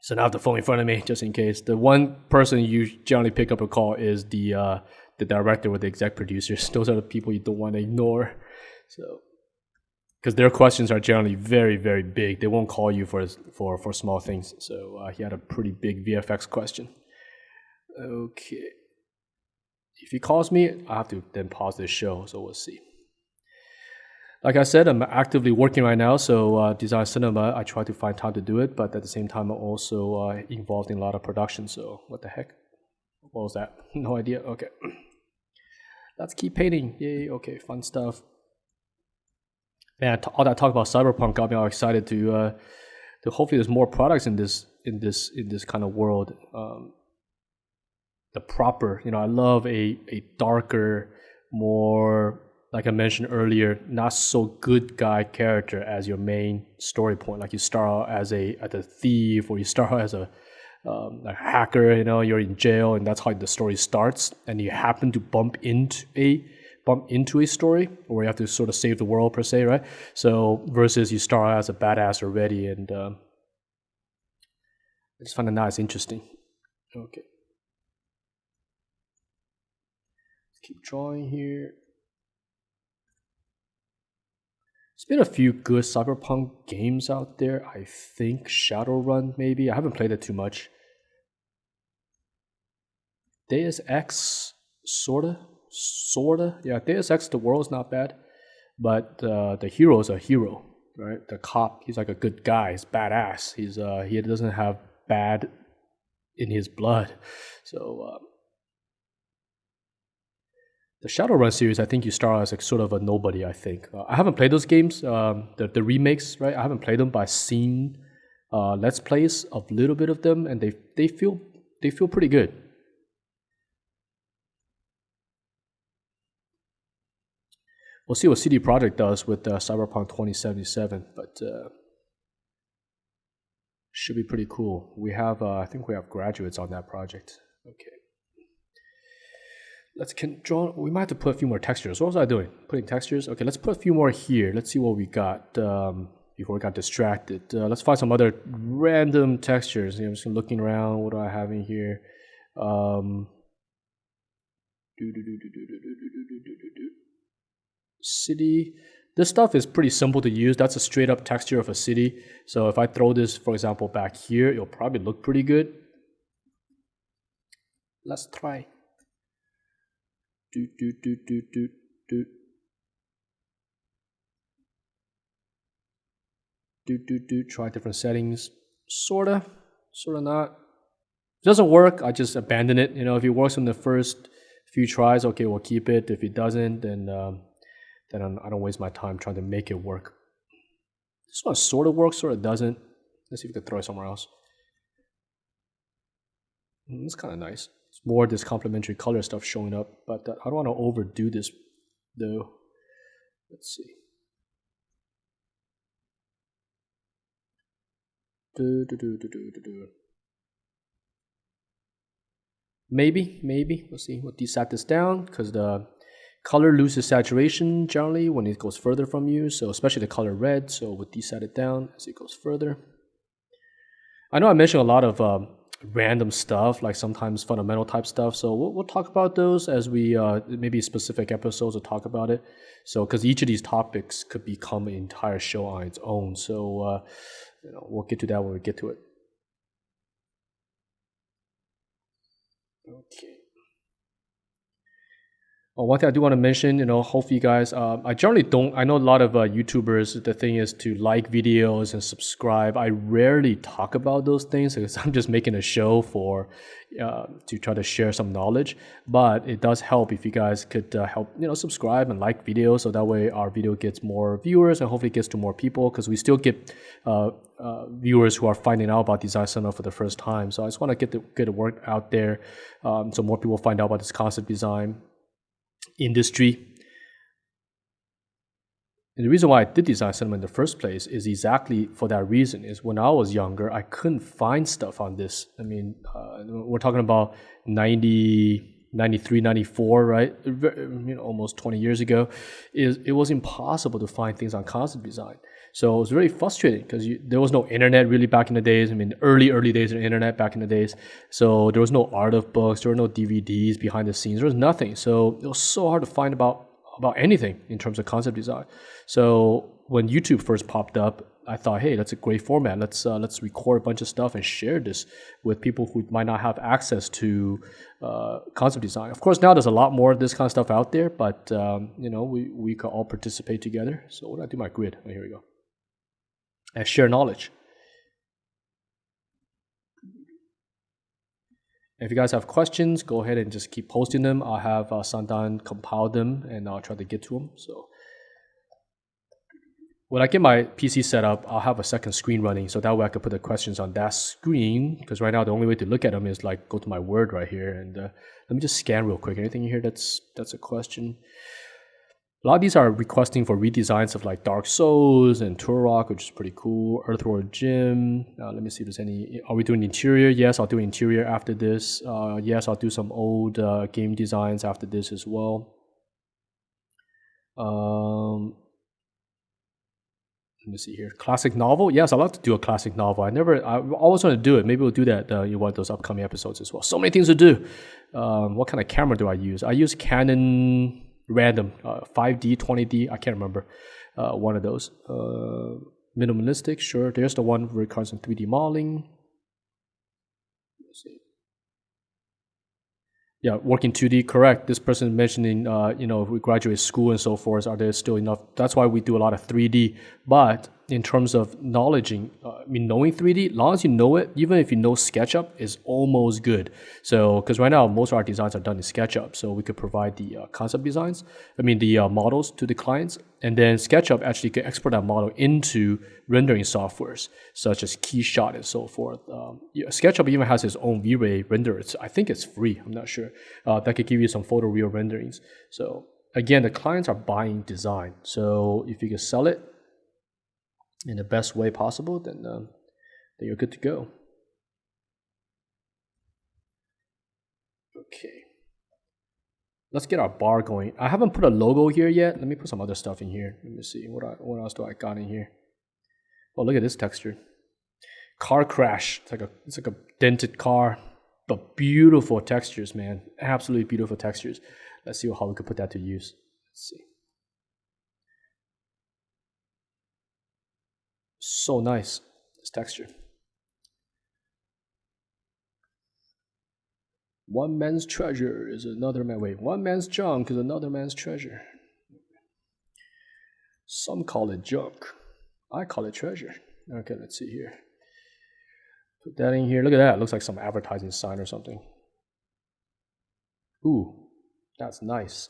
So now I have the phone in front of me, just in case. The one person you generally pick up a call is the director with the exec producers. Those are the people you don't want to ignore. So... because their questions are generally very, very big. They won't call you for small things. So he had a pretty big VFX question. Okay. If he calls me, I have to then pause this show, so we'll see. Like I said, I'm actively working right now, so Design Cinema, I try to find time to do it, but at the same time, I'm also involved in a lot of production, so what the heck? What was that? No idea? Okay. Let's keep painting. Yay, okay, fun stuff. Man, all that talk about Cyberpunk got me all excited to hopefully there's more products in this kind of world. The proper, I love a darker, more, like I mentioned earlier, not so good guy character as your main story point. Like you start out as a thief, or you start out as a hacker. You're in jail, and that's how the story starts. And you happen to bump into a story where you have to sort of save the world per se, right? So versus you start out as a badass already, and I just find that interesting. Okay. Let's keep drawing here. There's been a few good Cyberpunk games out there. I think Shadowrun, maybe. I haven't played it too much. Deus Ex, sorta. Yeah, Deus Ex, the world's not bad, but the hero's a hero, right? The cop, he's like a good guy. He's badass. He doesn't have bad in his blood. So the Shadowrun series, I think you start as like sort of a nobody. I think I haven't played those games, the remakes, right? I haven't played them, but I've seen let's plays of a little bit of them, and they feel pretty good. We'll see what CD Projekt does with Cyberpunk 2077, but should be pretty cool. We have, I think we have graduates on that project. Okay. Let's draw. We might have to put a few more textures. What was I doing? Putting textures? Okay, let's put a few more here. Let's see what we got before we got distracted. Let's find some other random textures. I'm just looking around. What do I have in here? City. This stuff is pretty simple to use. That's a straight up texture of a city. So if I throw this, for example, back here, it'll probably look pretty good. Let's try. Try different settings. Sorta not. If it doesn't work, I just abandon it. If it works in the first few tries, okay, we'll keep it. If it doesn't, then I don't waste my time trying to make it work. This one sort of works, sort of doesn't. Let's see if we can throw it somewhere else. It's kind of nice. It's more this complementary color stuff showing up, but I don't want to overdo this though. Let's see. Maybe. We'll see. We'll desat this down because the color loses saturation generally when it goes further from you. So especially the color red. So we'll desat it down as it goes further. I know I mentioned a lot of random stuff, like sometimes fundamental type stuff. So we'll talk about those as we maybe specific episodes will talk about it. So because each of these topics could become an entire show on its own. So we'll get to that when we get to it. Okay. One thing I do want to mention, hopefully you guys, I generally don't, I know a lot of YouTubers, the thing is to like videos and subscribe. I rarely talk about those things because I'm just making a show to try to share some knowledge. But it does help if you guys could help, subscribe and like videos so that way our video gets more viewers and hopefully gets to more people because we still get viewers who are finding out about Design Cinema for the first time. So I just want to get the word out there so more people find out about this concept design industry. And the reason why I did Design Cinema in the first place is exactly for that reason. Is when I was younger, I couldn't find stuff on this. I mean, we're talking about 90, 93, 94, right? Almost 20 years ago. It was impossible to find things on concept design. So it was really frustrating because there was no internet really back in the days. I mean, early days of the internet back in the days. So there was no art of books. There were no DVDs behind the scenes. There was nothing. So it was so hard to find about anything in terms of concept design. So when YouTube first popped up, I thought, hey, that's a great format. Let's record a bunch of stuff and share this with people who might not have access to concept design. Of course, now there's a lot more of this kind of stuff out there, but we can all participate together. So what do I do? My grid. Oh, here we go. And share knowledge. If you guys have questions, go ahead and just keep posting them. I'll have Sandan compile them and I'll try to get to them. So when I get my PC set up, I'll have a second screen running so that way I can put the questions on that screen because right now the only way to look at them is like go to my Word right here and let me just scan real quick. Anything here that's a question? A lot of these are requesting for redesigns of like Dark Souls and Turok, which is pretty cool. Earthworld Gym. Let me see if there's any. Are we doing interior? Yes, I'll do interior after this. Yes, I'll do some old game designs after this as well. Let me see here. Classic novel. Yes, I'd love to do a classic novel. I always want to do it. Maybe we'll do that in one of those upcoming episodes as well. So many things to do. What kind of camera do I use? I use Canon random 5D 20D, I can't remember one of those. Minimalistic, sure. There's the one where it comes in 3D modeling. Let's see. Yeah, working 2D, correct. This person mentioning if we graduate school and so forth, are there still enough? That's why we do a lot of 3D. But in terms of knowing 3D, as long as you know it, even if you know SketchUp, is almost good. So, because right now, most of our designs are done in SketchUp. So we could provide the concept designs, the models to the clients. And then SketchUp actually can export that model into rendering softwares, such as Keyshot and so forth. SketchUp even has its own V-Ray renderer. I think it's free. I'm not sure. That could give you some photoreal renderings. So again, the clients are buying design. So if you can sell it in the best way possible, then you're good to go. Okay. Let's get our bar going. I haven't put a logo here yet. Let me put some other stuff in here. Let me see. What else do I got in here? Oh, look at this texture. Car crash. It's like a dented car, but beautiful textures, man. Absolutely beautiful textures. Let's see how we could put that to use. Let's see. So nice, this texture. One man's treasure is another man. Wait, one man's junk is another man's treasure. Some call it junk. I call it treasure. Okay, let's see here. Put that in here. Look at that. It looks like some advertising sign or something. Ooh, that's nice.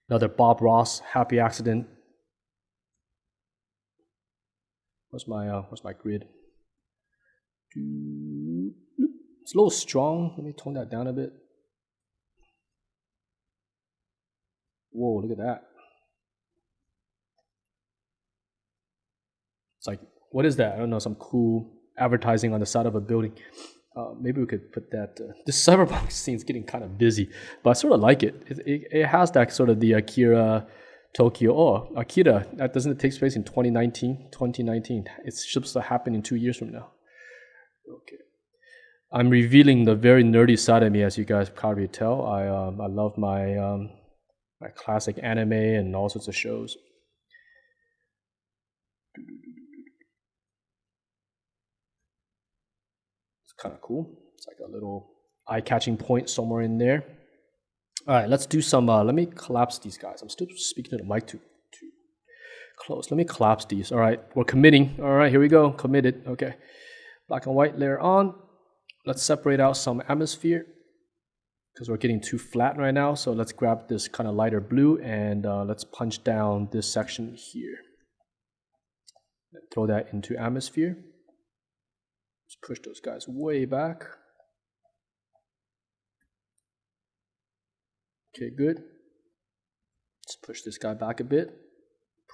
Another Bob Ross happy accident. What's my grid? It's a little strong. Let me tone that down a bit. Whoa, look at that. It's like, what is that? I don't know, some cool advertising on the side of a building. Maybe we could put that. This cyberpunk scene is getting kind of busy, but I sort of like it. It has that sort of the Akira Tokyo. Oh, Akira, that doesn't it take place in 2019? 2019. It's supposed to happen in 2 years from now. Okay. I'm revealing the very nerdy side of me, as you guys probably tell. I love my my classic anime and all sorts of shows. It's kind of cool. It's like a little eye-catching point somewhere in there. All right, let's do some. Let me collapse these guys. I'm still speaking to the mic too close. Let me collapse these. All right, we're committing. All right, here we go. Committed. Okay. Black and white layer on. Let's separate out some atmosphere because we're getting too flat right now. So let's grab this kind of lighter blue and let's punch down this section here. Throw that into atmosphere. Let's push those guys way back. Okay, good. Let's push this guy back a bit.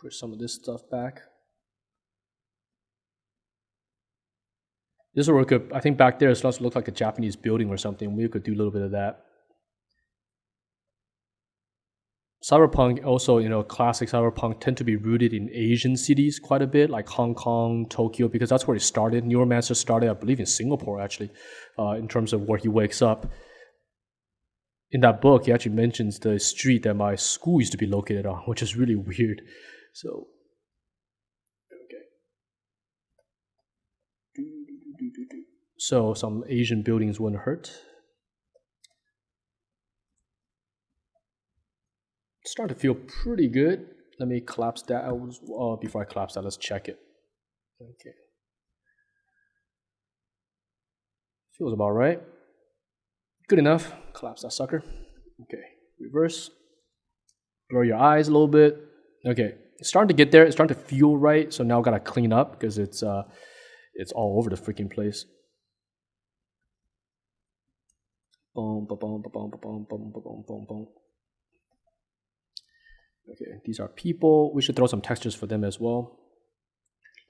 Push some of this stuff back. This will work up. I think back there it starts to look like a Japanese building or something. We could do a little bit of that. Cyberpunk also, classic cyberpunk tend to be rooted in Asian cities quite a bit, like Hong Kong, Tokyo, because that's where it started. Neuromancer started, I believe, in Singapore, actually, in terms of where he wakes up. In that book, he actually mentions the street that my school used to be located on, which is really weird. So, okay. So some Asian buildings wouldn't hurt. Starting to feel pretty good. Let me collapse that. Before I collapse that, let's check it. Okay. Feels about right. Good enough. Collapse that sucker. Okay. Reverse. Blur your eyes a little bit. Okay. It's starting to get there. It's starting to feel right. So now I've got to clean up because it's all over the freaking place. Boom, boom, boom, boom, boom, boom, boom, boom, boom. Okay, these are people. We should throw some textures for them as well.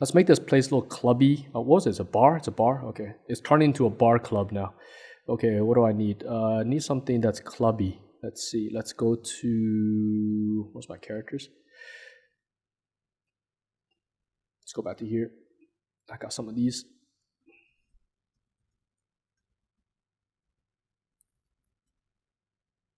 Let's make this place a little clubby. What was it? It's a bar? It's a bar? Okay. It's turning into a bar club now. Okay, what do I need? I need something that's clubby. Let's see. Let's go to... What's my characters? Let's go back to here. I got some of these.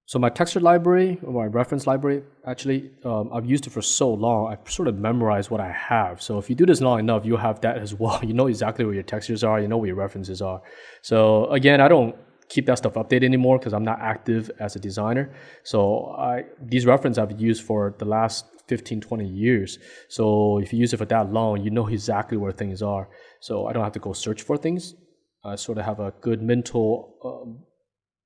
So my texture library, or my reference library, actually, I've used it for so long, I've sort of memorized what I have. So if you do this long enough, you'll have that as well. You know exactly where your textures are, you know where your references are. So again, I don't keep that stuff updated anymore because I'm not active as a designer. So these references I've used for the last 15, 20 years. So if you use it for that long, you know exactly where things are. So I don't have to go search for things. I sort of have a good mental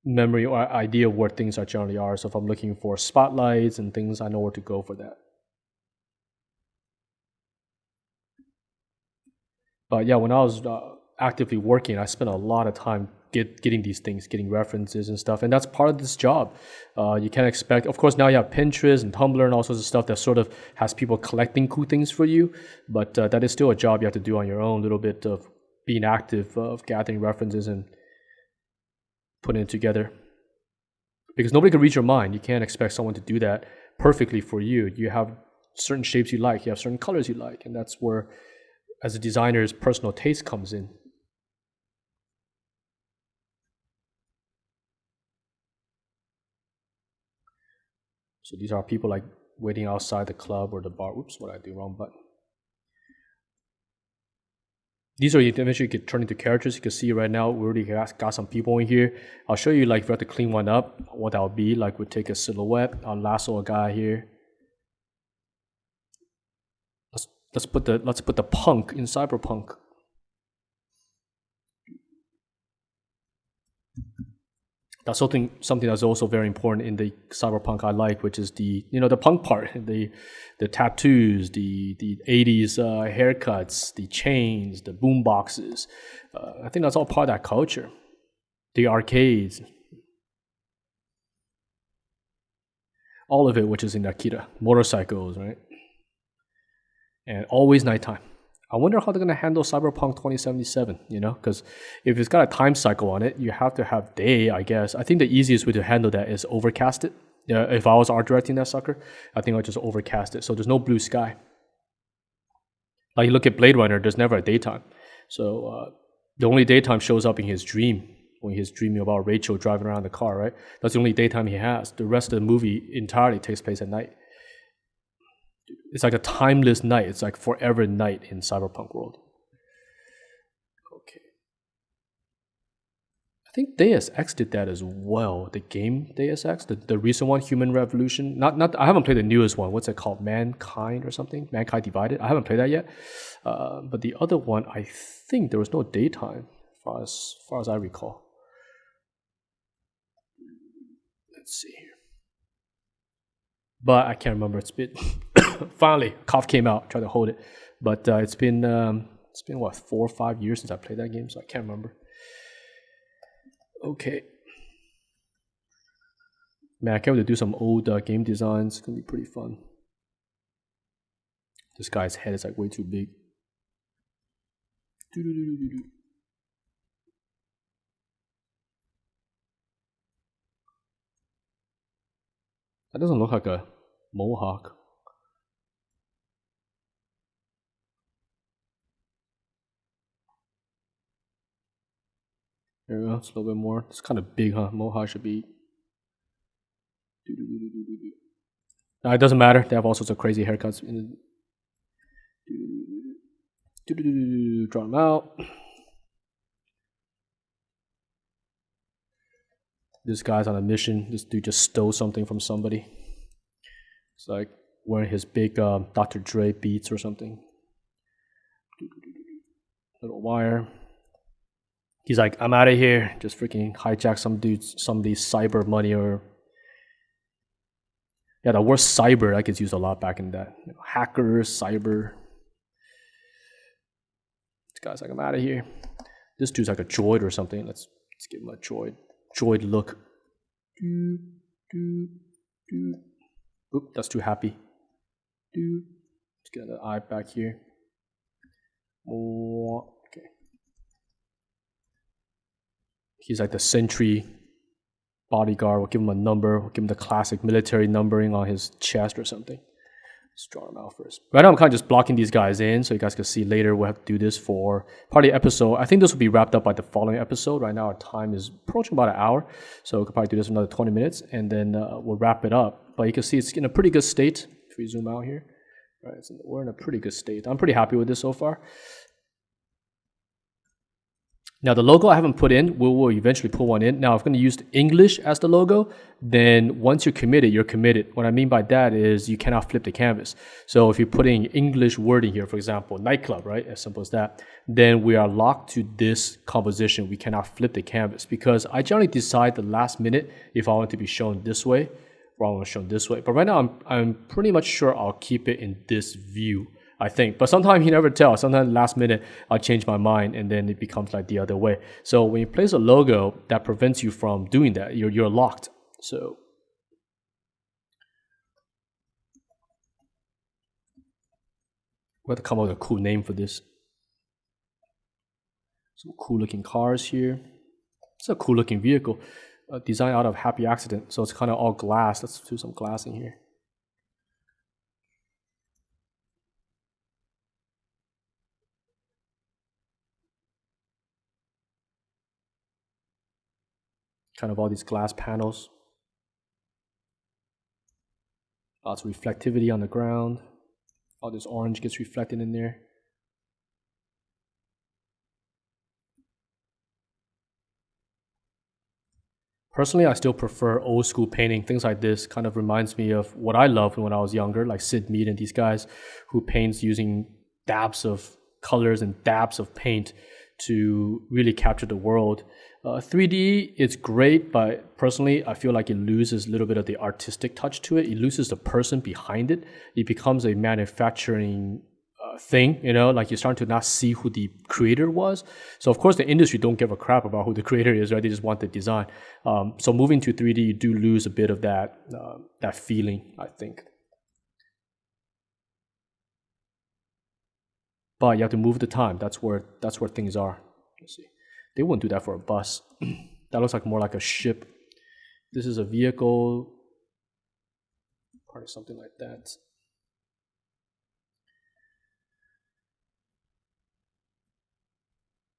memory or idea of where things generally are. So if I'm looking for spotlights and things, I know where to go for that. But yeah, when I was actively working, I spent a lot of time getting these things, getting references and stuff. And that's part of this job. You can't expect, of course, now you have Pinterest and Tumblr and all sorts of stuff that sort of has people collecting cool things for you. But that is still a job you have to do on your own, a little bit of being active, of gathering references and putting it together. Because nobody can read your mind. You can't expect someone to do that perfectly for you. You have certain shapes you like, you have certain colors you like, and that's where, as a designer's personal taste comes in. So these are people like waiting outside the club or the bar. Oops, what did I do? Wrong button. These are eventually get turned into characters. You can see right now we already got some people in here. I'll show you like if we have to clean one up, what that would be. Like we take a silhouette, I'll lasso a guy here. Let's put the punk in Cyberpunk. That's something that's also very important in the Cyberpunk I like, which is the punk part, the tattoos, the 80s haircuts, the chains, the boom boxes. I think that's all part of that culture. the arcades, all of it, which is in Akira, motorcycles, right? And always nighttime. I wonder how they're gonna handle Cyberpunk 2077. You know, because if it's got a time cycle on it, you have to have day. I guess. I think the easiest way to handle that is overcast it. Yeah, if I was art directing that sucker, I think I'd just overcast it so there's no blue sky. Like you look at Blade Runner, there's never a daytime. So the only daytime shows up in his dream when he's dreaming about Rachel driving around the car, right? That's the only daytime he has. The rest of the movie entirely takes place at night. It's like a timeless night. It's like forever night in Cyberpunk world. Okay. I think Deus Ex did that as well. The game Deus Ex, the recent one, Human Revolution. Not. I haven't played the newest one. What's it called? Mankind or something? Mankind Divided. I haven't played that yet. But the other one, I think there was no daytime, as far as I recall. Let's see here. But I can't remember. It's been finally cough came out. Tried to hold it, but it's been what 4 or 5 years since I played that game, so I can't remember. Okay. Man, I can't wait to do some old game designs. It's gonna be pretty fun. This guy's head is like way too big. That doesn't look like a mohawk. There we go. It's a little bit more. It's kind of big, huh? Mohawk should be. It doesn't matter. They have all sorts of crazy haircuts. Draw them out. This guy's on a mission. This dude just stole something from somebody. It's like wearing his big Dr. Dre beats or something. Little wire. He's like, I'm out of here. Just freaking hijack somebody's cyber money or. Yeah, the word cyber that gets used a lot back in that. You know, hackers, cyber. This guy's like, I'm out of here. This dude's like a droid or something. Let's give him a droid look. Oop, that's too happy. Let's get the eye back here. Okay. He's like the sentry bodyguard. We'll give him a number. We'll give him the classic military numbering on his chest or something. Let's draw him out first. Right now I'm kind of just blocking these guys in so you guys can see later. We'll have to do this for part of the episode. I think this will be wrapped up by the following episode. Right now our time is approaching about an hour. So we could probably do this for another 20 minutes and then we'll wrap it up. But you can see it's in a pretty good state. If we zoom out here. Right, we're in a pretty good state. I'm pretty happy with this so far. Now the logo I haven't put in, we will eventually put one in. Now if I'm going to use English as the logo, then once you're committed, you're committed. What I mean by that is you cannot flip the canvas. So if you're putting English wording here, for example, nightclub, right? As simple as that, then we are locked to this composition. We cannot flip the canvas because I generally decide the last minute if I want it to be shown this way or I want it shown this way. But right now I'm pretty much sure I'll keep it in this view. I think, but sometimes you never tell. Sometimes last minute I'll change my mind and then it becomes like the other way. So when you place a logo, that prevents you from doing that. You're locked. So we have to come up with a cool name for this. Some cool looking cars here. It's a cool looking vehicle, designed out of Happy Accident. So it's kind of all glass. Let's do some glass in here. Kind of all these glass panels. Lots of reflectivity on the ground. All this orange gets reflected in there. Personally, I still prefer old school painting. Things like this kind of reminds me of what I loved when I was younger, like Sid Mead and these guys who paints using dabs of colors and dabs of paint to really capture the world. 3D, it's great, but personally, I feel like it loses a little bit of the artistic touch to it. It loses the person behind it. It becomes a manufacturing thing, like you're starting to not see who the creator was. So of course the industry don't give a crap about who the creator is, right? They just want the design. So moving to 3D, you do lose a bit of that feeling, I think. But you have to move the time. That's where things are. Let's see. They wouldn't do that for a bus. That looks like more like a ship. This is a vehicle, or something like that.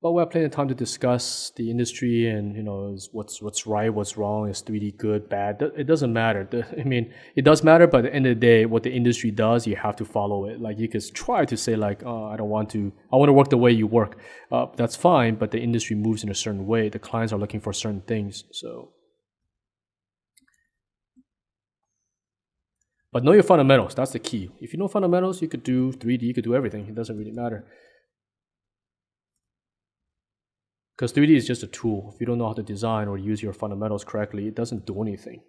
But we have plenty of time to discuss the industry and is what's right, what's wrong, is 3D good, bad. It doesn't matter. I mean, it does matter, but at the end of the day, what the industry does, you have to follow it. Like you could try to say like, oh, I want to work the way you work. That's fine, but the industry moves in a certain way. The clients are looking for certain things. So, but know your fundamentals. That's the key. If you know fundamentals, you could do 3D, you could do everything. It doesn't really matter. Because 3D is just a tool. If you don't know how to design or use your fundamentals correctly, it doesn't do anything.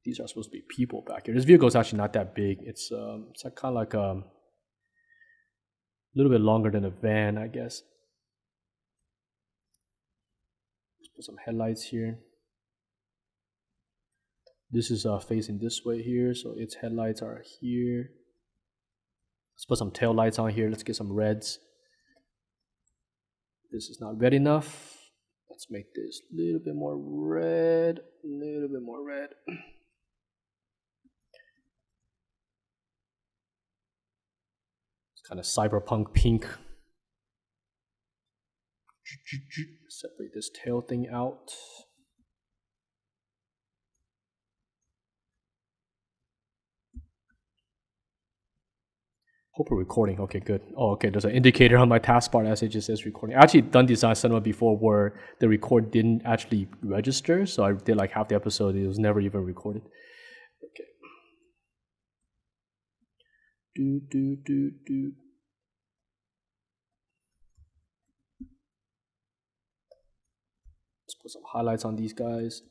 These are supposed to be people back here. This vehicle is actually not that big. It's like kind of like a little bit longer than a van, I guess. Let's put some headlights here. This is facing this way here, so its headlights are here. Let's put some tail lights on here. Let's get some reds. This is not red enough. Let's make this a little bit more red. A little bit more red. It's kind of cyberpunk pink. Separate this tail thing out. Hope we're recording. Okay, good. Oh, okay. There's an indicator on my taskbar as it just says recording. I actually done design cinema before where the record didn't actually register, so I did like half the episode. It was never even recorded. Okay. Do. Let's put some highlights on these guys.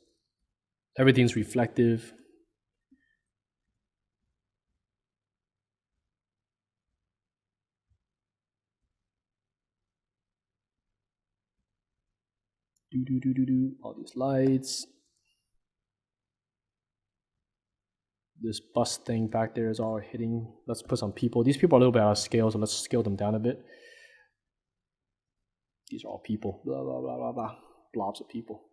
Everything's reflective. Do. All these lights. This bus thing back there is all hitting. Let's put some people. These people are a little bit out of scale, so let's scale them down a bit. These are all people. Blah, blah, blah, blah, blah. Blobs of people.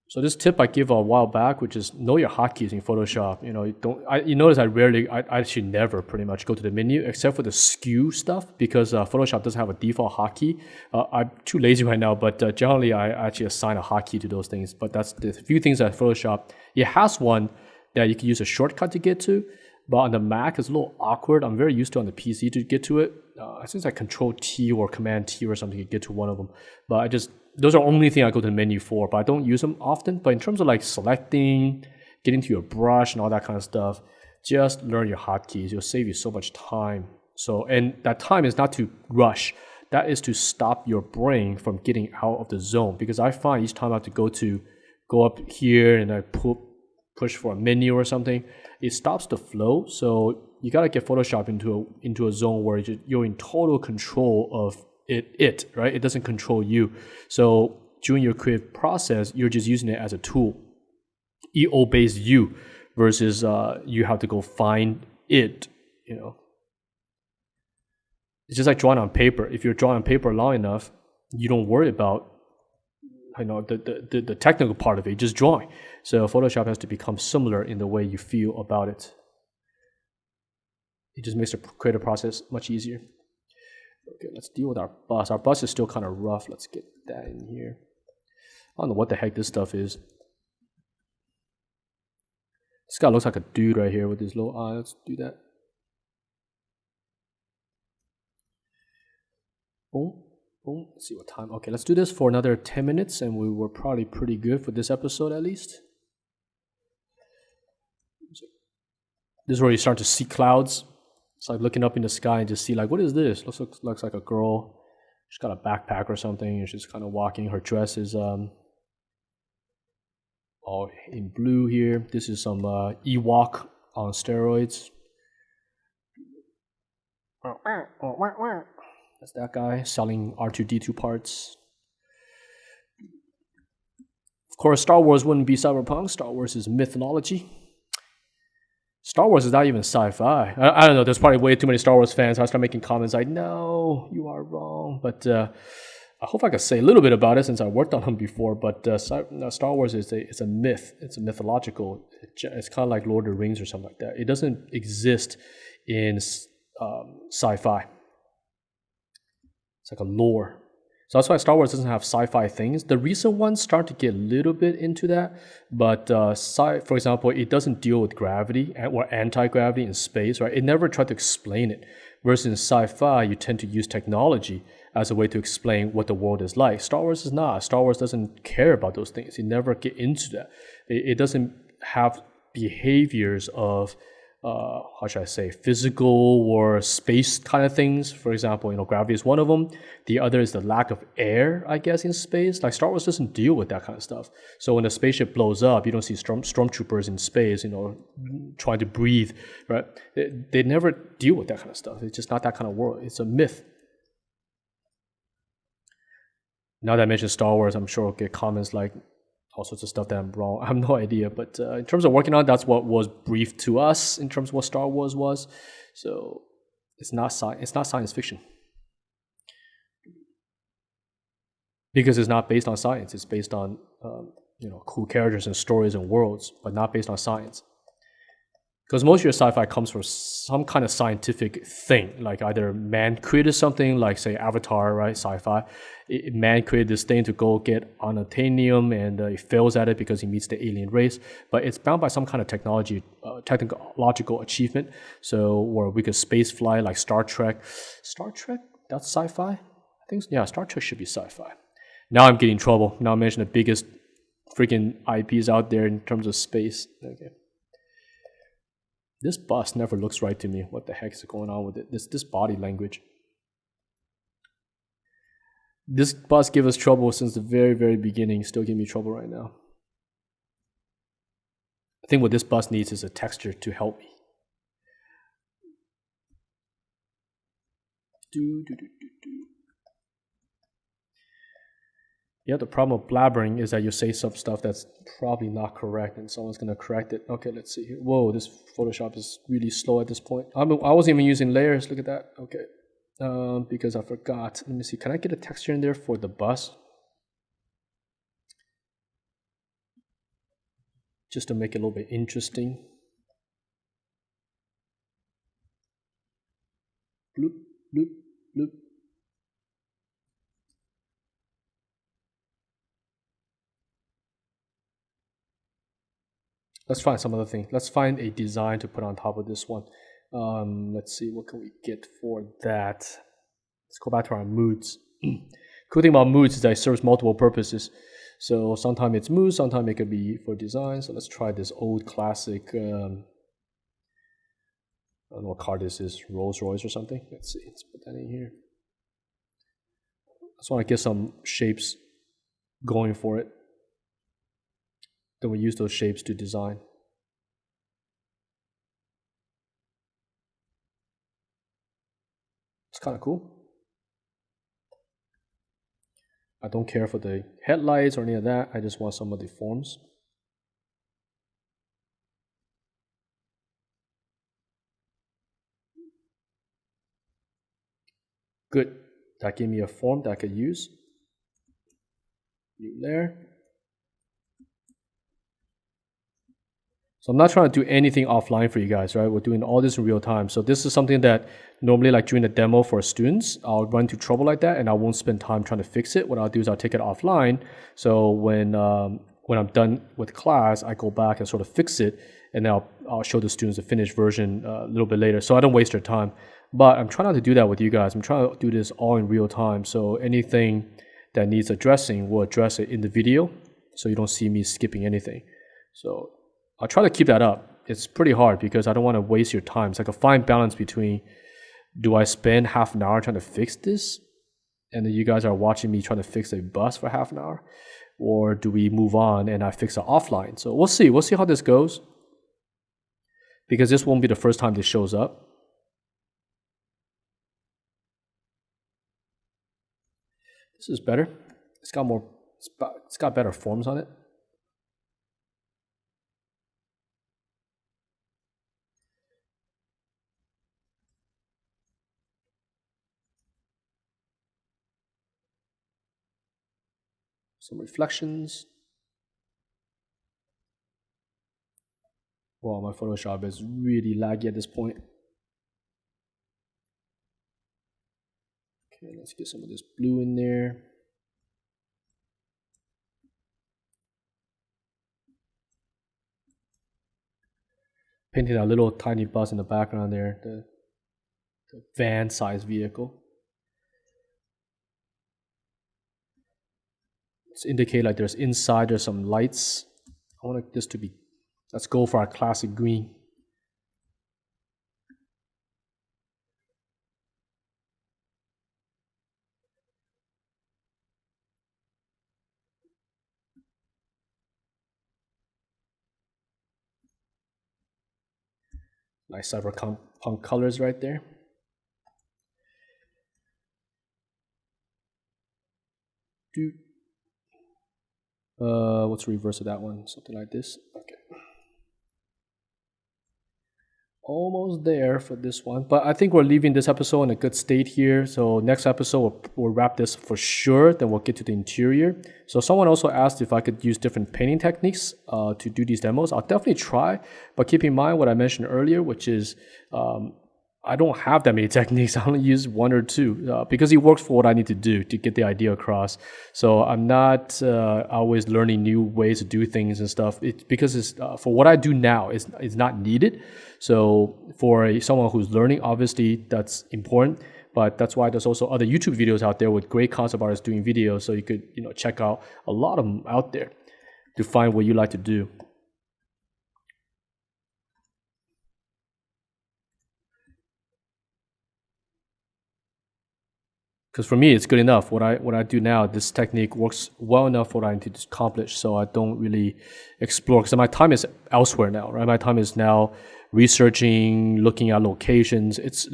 So this tip I give a while back, which is know your hotkeys in Photoshop. You notice I actually never pretty much go to the menu except for the skew stuff because Photoshop doesn't have a default hotkey. I'm too lazy right now, but generally I actually assign a hotkey to those things. But that's the few things that Photoshop, it has one that you can use a shortcut to get to, but on the Mac it's a little awkward. I'm very used to on the PC to get to it. I think it's like Control T or Command T or something to get to one of them. But those are the only thing I go to the menu for, but I don't use them often. But in terms of like selecting, getting to your brush and all that kind of stuff, just learn your hotkeys. It'll save you so much time. And that time is not to rush. That is to stop your brain from getting out of the zone. Because I find each time I have to go up here and I push for a menu or something, it stops the flow. So you gotta get Photoshop into a zone where you're in total control of it, right? It doesn't control you. So during your creative process, you're just using it as a tool. It obeys you versus you have to go find it, It's just like drawing on paper. If you're drawing on paper long enough, you don't worry about the technical part of it, just drawing. So Photoshop has to become similar in the way you feel about it. It just makes the creative process much easier. Okay, let's deal with our bus. Our bus is still kind of rough. Let's get that in here. I don't know what the heck this stuff is. This guy looks like a dude right here with his little eye. Let's do that. Boom. Boom. Let's see what time. Okay, let's do this for another 10 minutes and we were probably pretty good for this episode at least. This is where you start to see clouds. It's like looking up in the sky and just see like, what is this? Looks like a girl. She's got a backpack or something and she's kind of walking. Her dress is all in blue here. This is some Ewok on steroids. That's that guy selling R2-D2 parts. Of course, Star Wars wouldn't be cyberpunk. Star Wars is mythology. Star Wars is not even sci-fi. I don't know. There's probably way too many Star Wars fans. I start making comments like, "No, you are wrong." But I hope I can say a little bit about it since I worked on them before. But Star Wars is a myth. It's a mythological. It's kind of like Lord of the Rings or something like that. It doesn't exist in sci-fi. It's like a lore. So that's why Star Wars doesn't have sci-fi things. The recent ones start to get a little bit into that, but for example, it doesn't deal with gravity or anti-gravity in space, right? It never tried to explain it. Versus in sci-fi, you tend to use technology as a way to explain what the world is like. Star Wars is not. Star Wars doesn't care about those things. It never get into that. It doesn't have behaviors of how should I say, physical or space kind of things. For example, gravity is one of them. The other is the lack of air, I guess, in space. Like Star Wars doesn't deal with that kind of stuff. So when a spaceship blows up, you don't see stormtroopers in space, trying to breathe, right? They never deal with that kind of stuff. It's just not that kind of world. It's a myth. Now that I mentioned Star Wars, I'm sure I'll get comments like, all sorts of stuff that I'm wrong. I have no idea. But in terms of working on it, that's what was briefed to us in terms of what Star Wars was. So it's not science fiction. Because it's not based on science. It's based on cool characters and stories and worlds, but not based on science. Because most of your sci-fi comes from some kind of scientific thing, like either man created something, like say Avatar, right? Sci-fi. Man created this thing to go get unobtainium, and he fails at it because he meets the alien race. But it's bound by some kind of technological achievement. So, or we could space fly like Star Trek. Star Trek? That's sci-fi? I think, yeah, Star Trek should be sci-fi. Now I'm getting in trouble. Now I mentioned the biggest freaking IPs out there in terms of space. Okay. This bus never looks right to me. What the heck is going on with it? This body language. This bus gave us trouble since the very, very beginning. Still giving me trouble right now. I think what this bus needs is a texture to help me. Yeah, the problem with blabbering is that you say some stuff that's probably not correct and someone's going to correct it. Okay, let's see here. Whoa, this Photoshop is really slow at this point. I wasn't even using layers. Look at that. Okay, because I forgot. Let me see. Can I get a texture in there for the bus? Just to make it a little bit interesting. Bloop, bloop, bloop. Let's find some other thing. Let's find a design to put on top of this one. Let's see, what can we get for that? Let's go back to our moods. Cool thing about moods is that it serves multiple purposes. So sometimes it's moods, sometimes it could be for design. So let's try this old classic, I don't know what car this is, Rolls Royce or something. Let's see, let's put that in here. I just want to get some shapes going for it. Then we use those shapes to design. It's kind of cool. I don't care for the headlights or any of that. I just want some of the forms. Good. That gave me a form that I could use. New layer. So I'm not trying to do anything offline for you guys, right? We're doing all this in real time. So this is something that normally, like during the demo for students, I'll run into trouble like that and I won't spend time trying to fix it. What I'll do is I'll take it offline. So when I'm done with class, I go back and sort of fix it, and then I'll show the students the finished version a little bit later, so I don't waste their time. But I'm trying not to do that with you guys. I'm trying to do this all in real time. So anything that needs addressing, we'll address it in the video, so you don't see me skipping anything. So I'll try to keep that up. It's pretty hard because I don't want to waste your time. It's like a fine balance between, do I spend half an hour trying to fix this, and then you guys are watching me trying to fix a bus for half an hour, or do we move on and I fix it offline? So we'll see. We'll see how this goes, because this won't be the first time this shows up. This is better. It's got better forms on it. Some reflections. Wow, my Photoshop is really laggy at this point. Okay, let's get some of this blue in there. Painting a little tiny bus in the background there, the van-sized vehicle. Let's indicate like there's some lights. I want this to be, let's go for our classic green. Nice cyberpunk colors right there. What's the reverse of that one? Something like this. Okay. Almost there for this one, but I think we're leaving this episode in a good state here. So next episode we'll wrap this for sure. Then we'll get to the interior. So someone also asked if I could use different painting techniques to do these demos. I'll definitely try, but keep in mind what I mentioned earlier, which is I don't have that many techniques. I only use one or two because it works for what I need to do to get the idea across. So I'm not always learning new ways to do things and stuff. It's because it's for what I do now, it's not needed. So for someone who's learning, obviously that's important. But that's why there's also other YouTube videos out there with great concept artists doing videos. So you could check out a lot of them out there to find what you like to do. Because for me, it's good enough. What I do now, this technique works well enough for what I need to accomplish. So I don't really explore, because my time is elsewhere now, right? My time is now researching, looking at locations. It's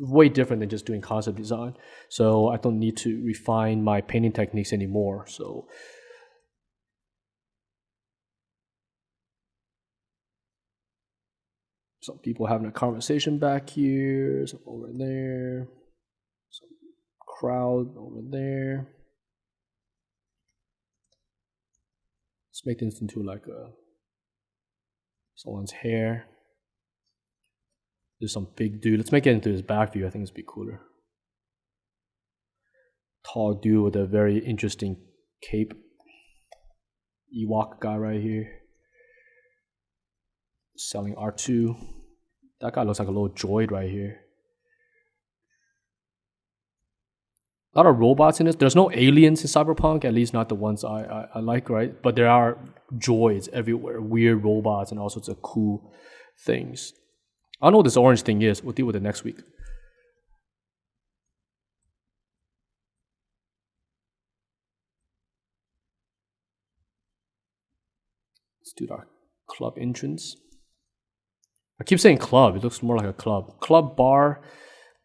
way different than just doing concept design. So I don't need to refine my painting techniques anymore. So some people having a conversation back here, some over there. Crowd over there. Let's make this into like someone's hair. There's some big dude. Let's make it into his back view. I think it's be cooler. Tall dude with a very interesting cape. Ewok guy right here. Selling R2. That guy looks like a little droid right here. A lot of robots in this. There's no aliens in Cyberpunk, at least not the ones I like, right? But there are droids everywhere, weird robots and all sorts of cool things. I don't know what this orange thing is. We'll deal with it next week. Let's do our club entrance. I keep saying club. It looks more like a club. Club bar.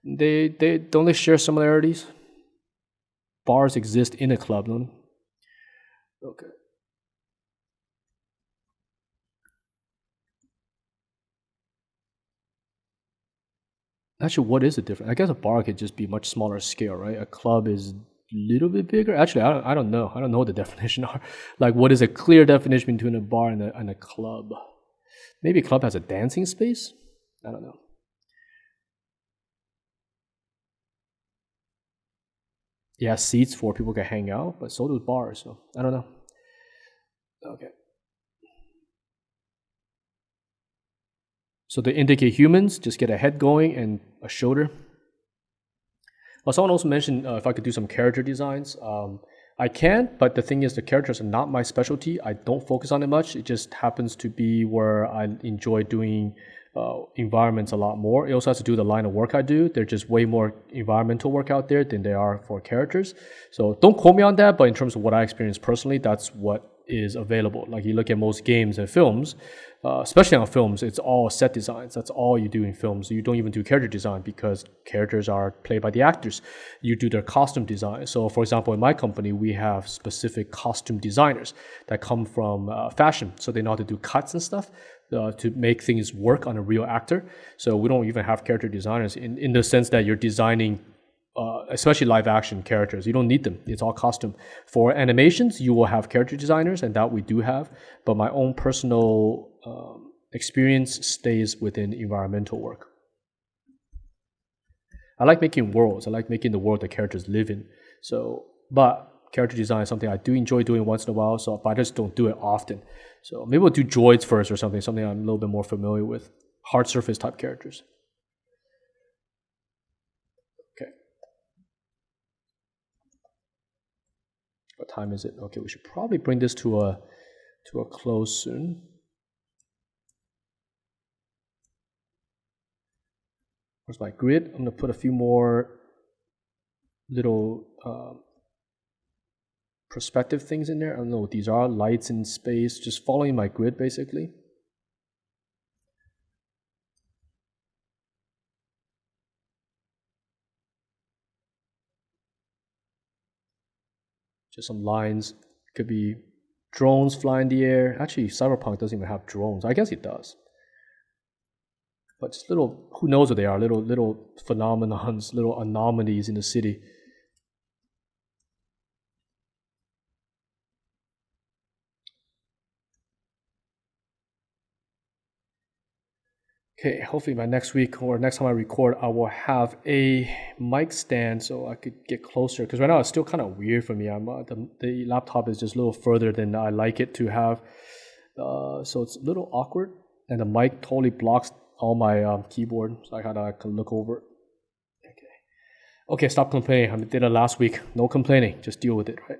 They don't they share similarities? Bars exist in a club, don't they? Okay. Actually, what is the difference? I guess a bar could just be much smaller scale, right? A club is a little bit bigger. Actually, I don't know. I don't know what the definition are. Like, what is a clear definition between a bar and a club? Maybe a club has a dancing space? I don't know. Yeah, seats for people can hang out, but so do bars. So I don't know. Okay. So to indicate humans, just get a head going and a shoulder. Well, someone also mentioned if I could do some character designs. I can, but the thing is, the characters are not my specialty. I don't focus on it much. It just happens to be where I enjoy doing environments a lot more. It also has to do with the line of work I do. There's just way more environmental work out there than there are for characters. So don't quote me on that, but in terms of what I experienced personally, that's what is available. Like you look at most games and films, especially on films, it's all set designs. That's all you do in films. You don't even do character design because characters are played by the actors. You do their costume design. So, for example, in my company, we have specific costume designers that come from fashion. So they know how to do cuts and stuff to make things work on a real actor. So we don't even have character designers in the sense that you're designing especially live action characters. You don't need them. It's all costume. For animations, you will have character designers, and that we do have. But my own personal experience stays within environmental work. I like making worlds. I like making the world that characters live in. So, but character design is something I do enjoy doing once in a while, so but I just don't do it often. So maybe we'll do droids first or something I'm a little bit more familiar with. Hard surface type characters. Okay. What time is it? Okay, we should probably bring this to a close soon. Where's my grid? I'm gonna put a few more little perspective things in there. I don't know what these are. Lights in space, just following my grid basically. Just some lines. Could be drones fly in the air. Actually, Cyberpunk doesn't even have drones. I guess it does. But just little, who knows what they are, little phenomenons, little anomalies in the city. Okay, hopefully by next week or next time I record, I will have a mic stand so I could get closer. Because right now it's still kind of weird for me. The laptop is just a little further than I like it to have. So it's a little awkward. And the mic totally blocks all my keyboard. So I gotta look over it. Okay, stop complaining. I did it last week. No complaining. Just deal with it, right?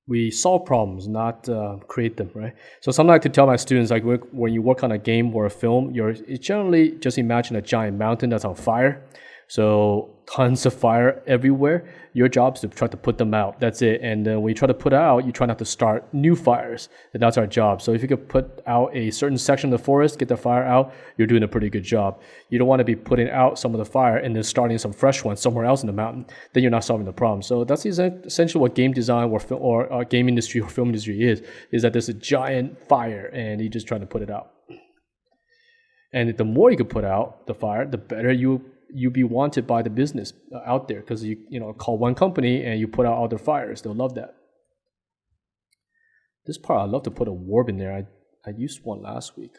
We solve problems, not create them, right? So something I like to tell my students, like when you work on a game or a film, you're generally just imagine a giant mountain that's on fire. So tons of fire everywhere. Your job is to try to put them out. That's it. And then when you try to put out, you try not to start new fires. And that's our job. So if you could put out a certain section of the forest, get the fire out, you're doing a pretty good job. You don't want to be putting out some of the fire and then starting some fresh ones somewhere else in the mountain. Then you're not solving the problem. So that's essentially what game design or game industry or film industry is that there's a giant fire and you're just trying to put it out. And the more you can put out the fire, the better you be wanted by the business out there, because you call one company and you put out all their fires. They'll love that. This part, I'd love to put a warp in there. I used one last week.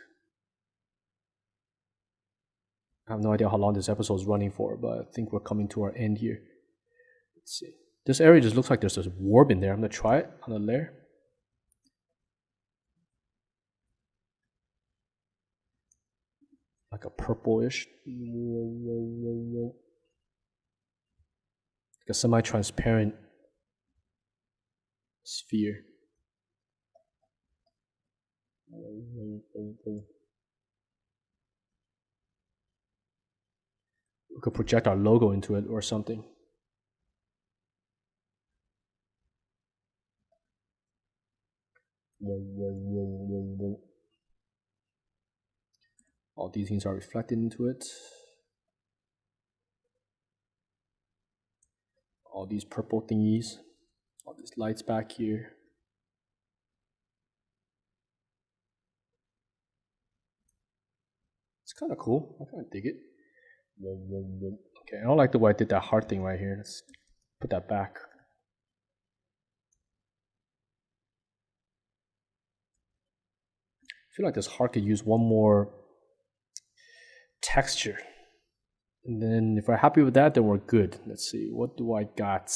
I have no idea how long this episode is running for, but I think we're coming to our end here. Let's see. This area just looks like there's a warp in there. I'm going to try it on the layer. Like a purplish, like a semi-transparent sphere. We could project our logo into it or something. All these things are reflected into it. All these purple thingies. All these lights back here. It's kind of cool. I kind of dig it. Okay, I don't like the way I did that heart thing right here. Let's put that back. I feel like this heart could use one more texture. And then if we're happy with that, then we're good. Let's see, what do I got?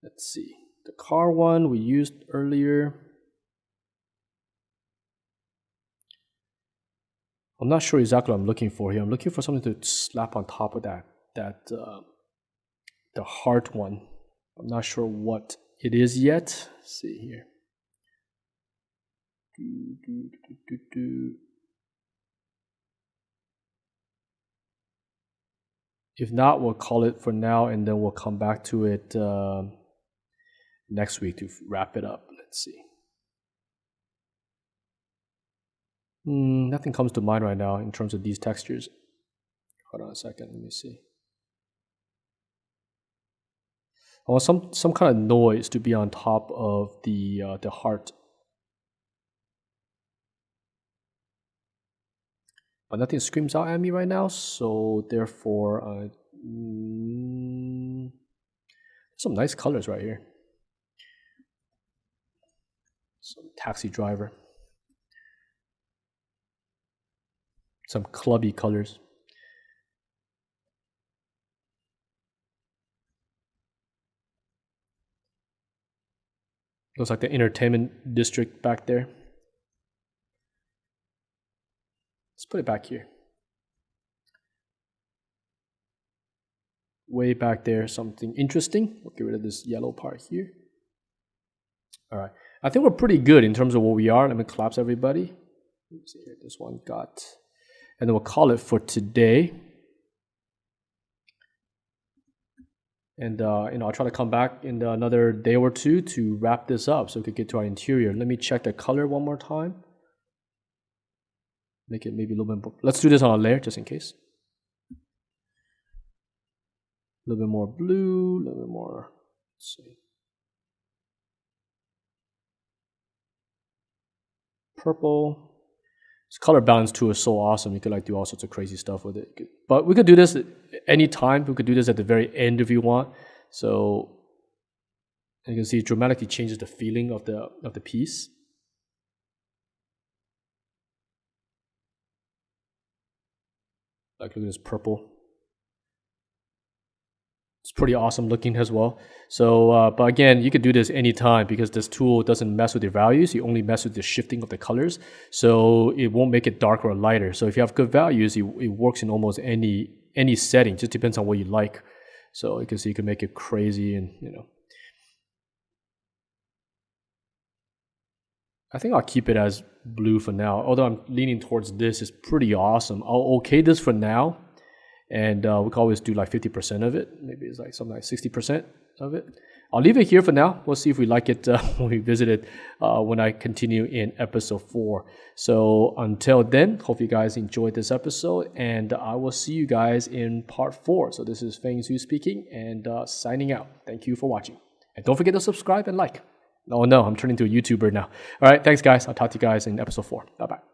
Let's see. The car one we used earlier. I'm not sure exactly what I'm looking for here. I'm looking for something to slap on top of the heart one. I'm not sure what it is yet. Let's see here. If not, we'll call it for now, and then we'll come back to it next week to wrap it up. Let's see. Nothing comes to mind right now in terms of these textures. Hold on a second. Let me see. I want some kind of noise to be on top of the heart. But nothing screams out at me right now, so therefore, some nice colors right here. Some taxi driver. Some clubby colors. Looks like the entertainment district back there. Let's put it back here. Way back there, something interesting. We'll get rid of this yellow part here. All right. I think we're pretty good in terms of what we are. Let me collapse everybody. Let's see here. This one got... And then we'll call it for today. And I'll try to come back in another day or two to wrap this up so we could get to our interior. Let me check the color one more time. Make it maybe a little bit more. Let's do this on a layer just in case. A little bit more blue, a little bit more, let's see. Purple. This color balance tool is so awesome. You could like do all sorts of crazy stuff with it. But we could do this anytime. We could do this at the very end if you want. So you can see it dramatically changes the feeling of the piece. Like look at this purple. It's pretty awesome looking as well. So, but again, you could do this anytime because this tool doesn't mess with your values. You only mess with the shifting of the colors. So it won't make it darker or lighter. So if you have good values, it works in almost any setting. Just depends on what you like. So you can see you can make it crazy and, I think I'll keep it as blue for now. Although I'm leaning towards this, it's pretty awesome. I'll okay this for now. And we can always do like 50% of it. Maybe it's like something like 60% of it. I'll leave it here for now. We'll see if we like it when we visit it when I continue in episode 4. So until then, hope you guys enjoyed this episode. And I will see you guys in part 4. So this is Feng Zhu speaking and signing out. Thank you for watching. And don't forget to subscribe and like. Oh no, I'm turning into a YouTuber now. All right, thanks guys. I'll talk to you guys in episode 4. Bye-bye.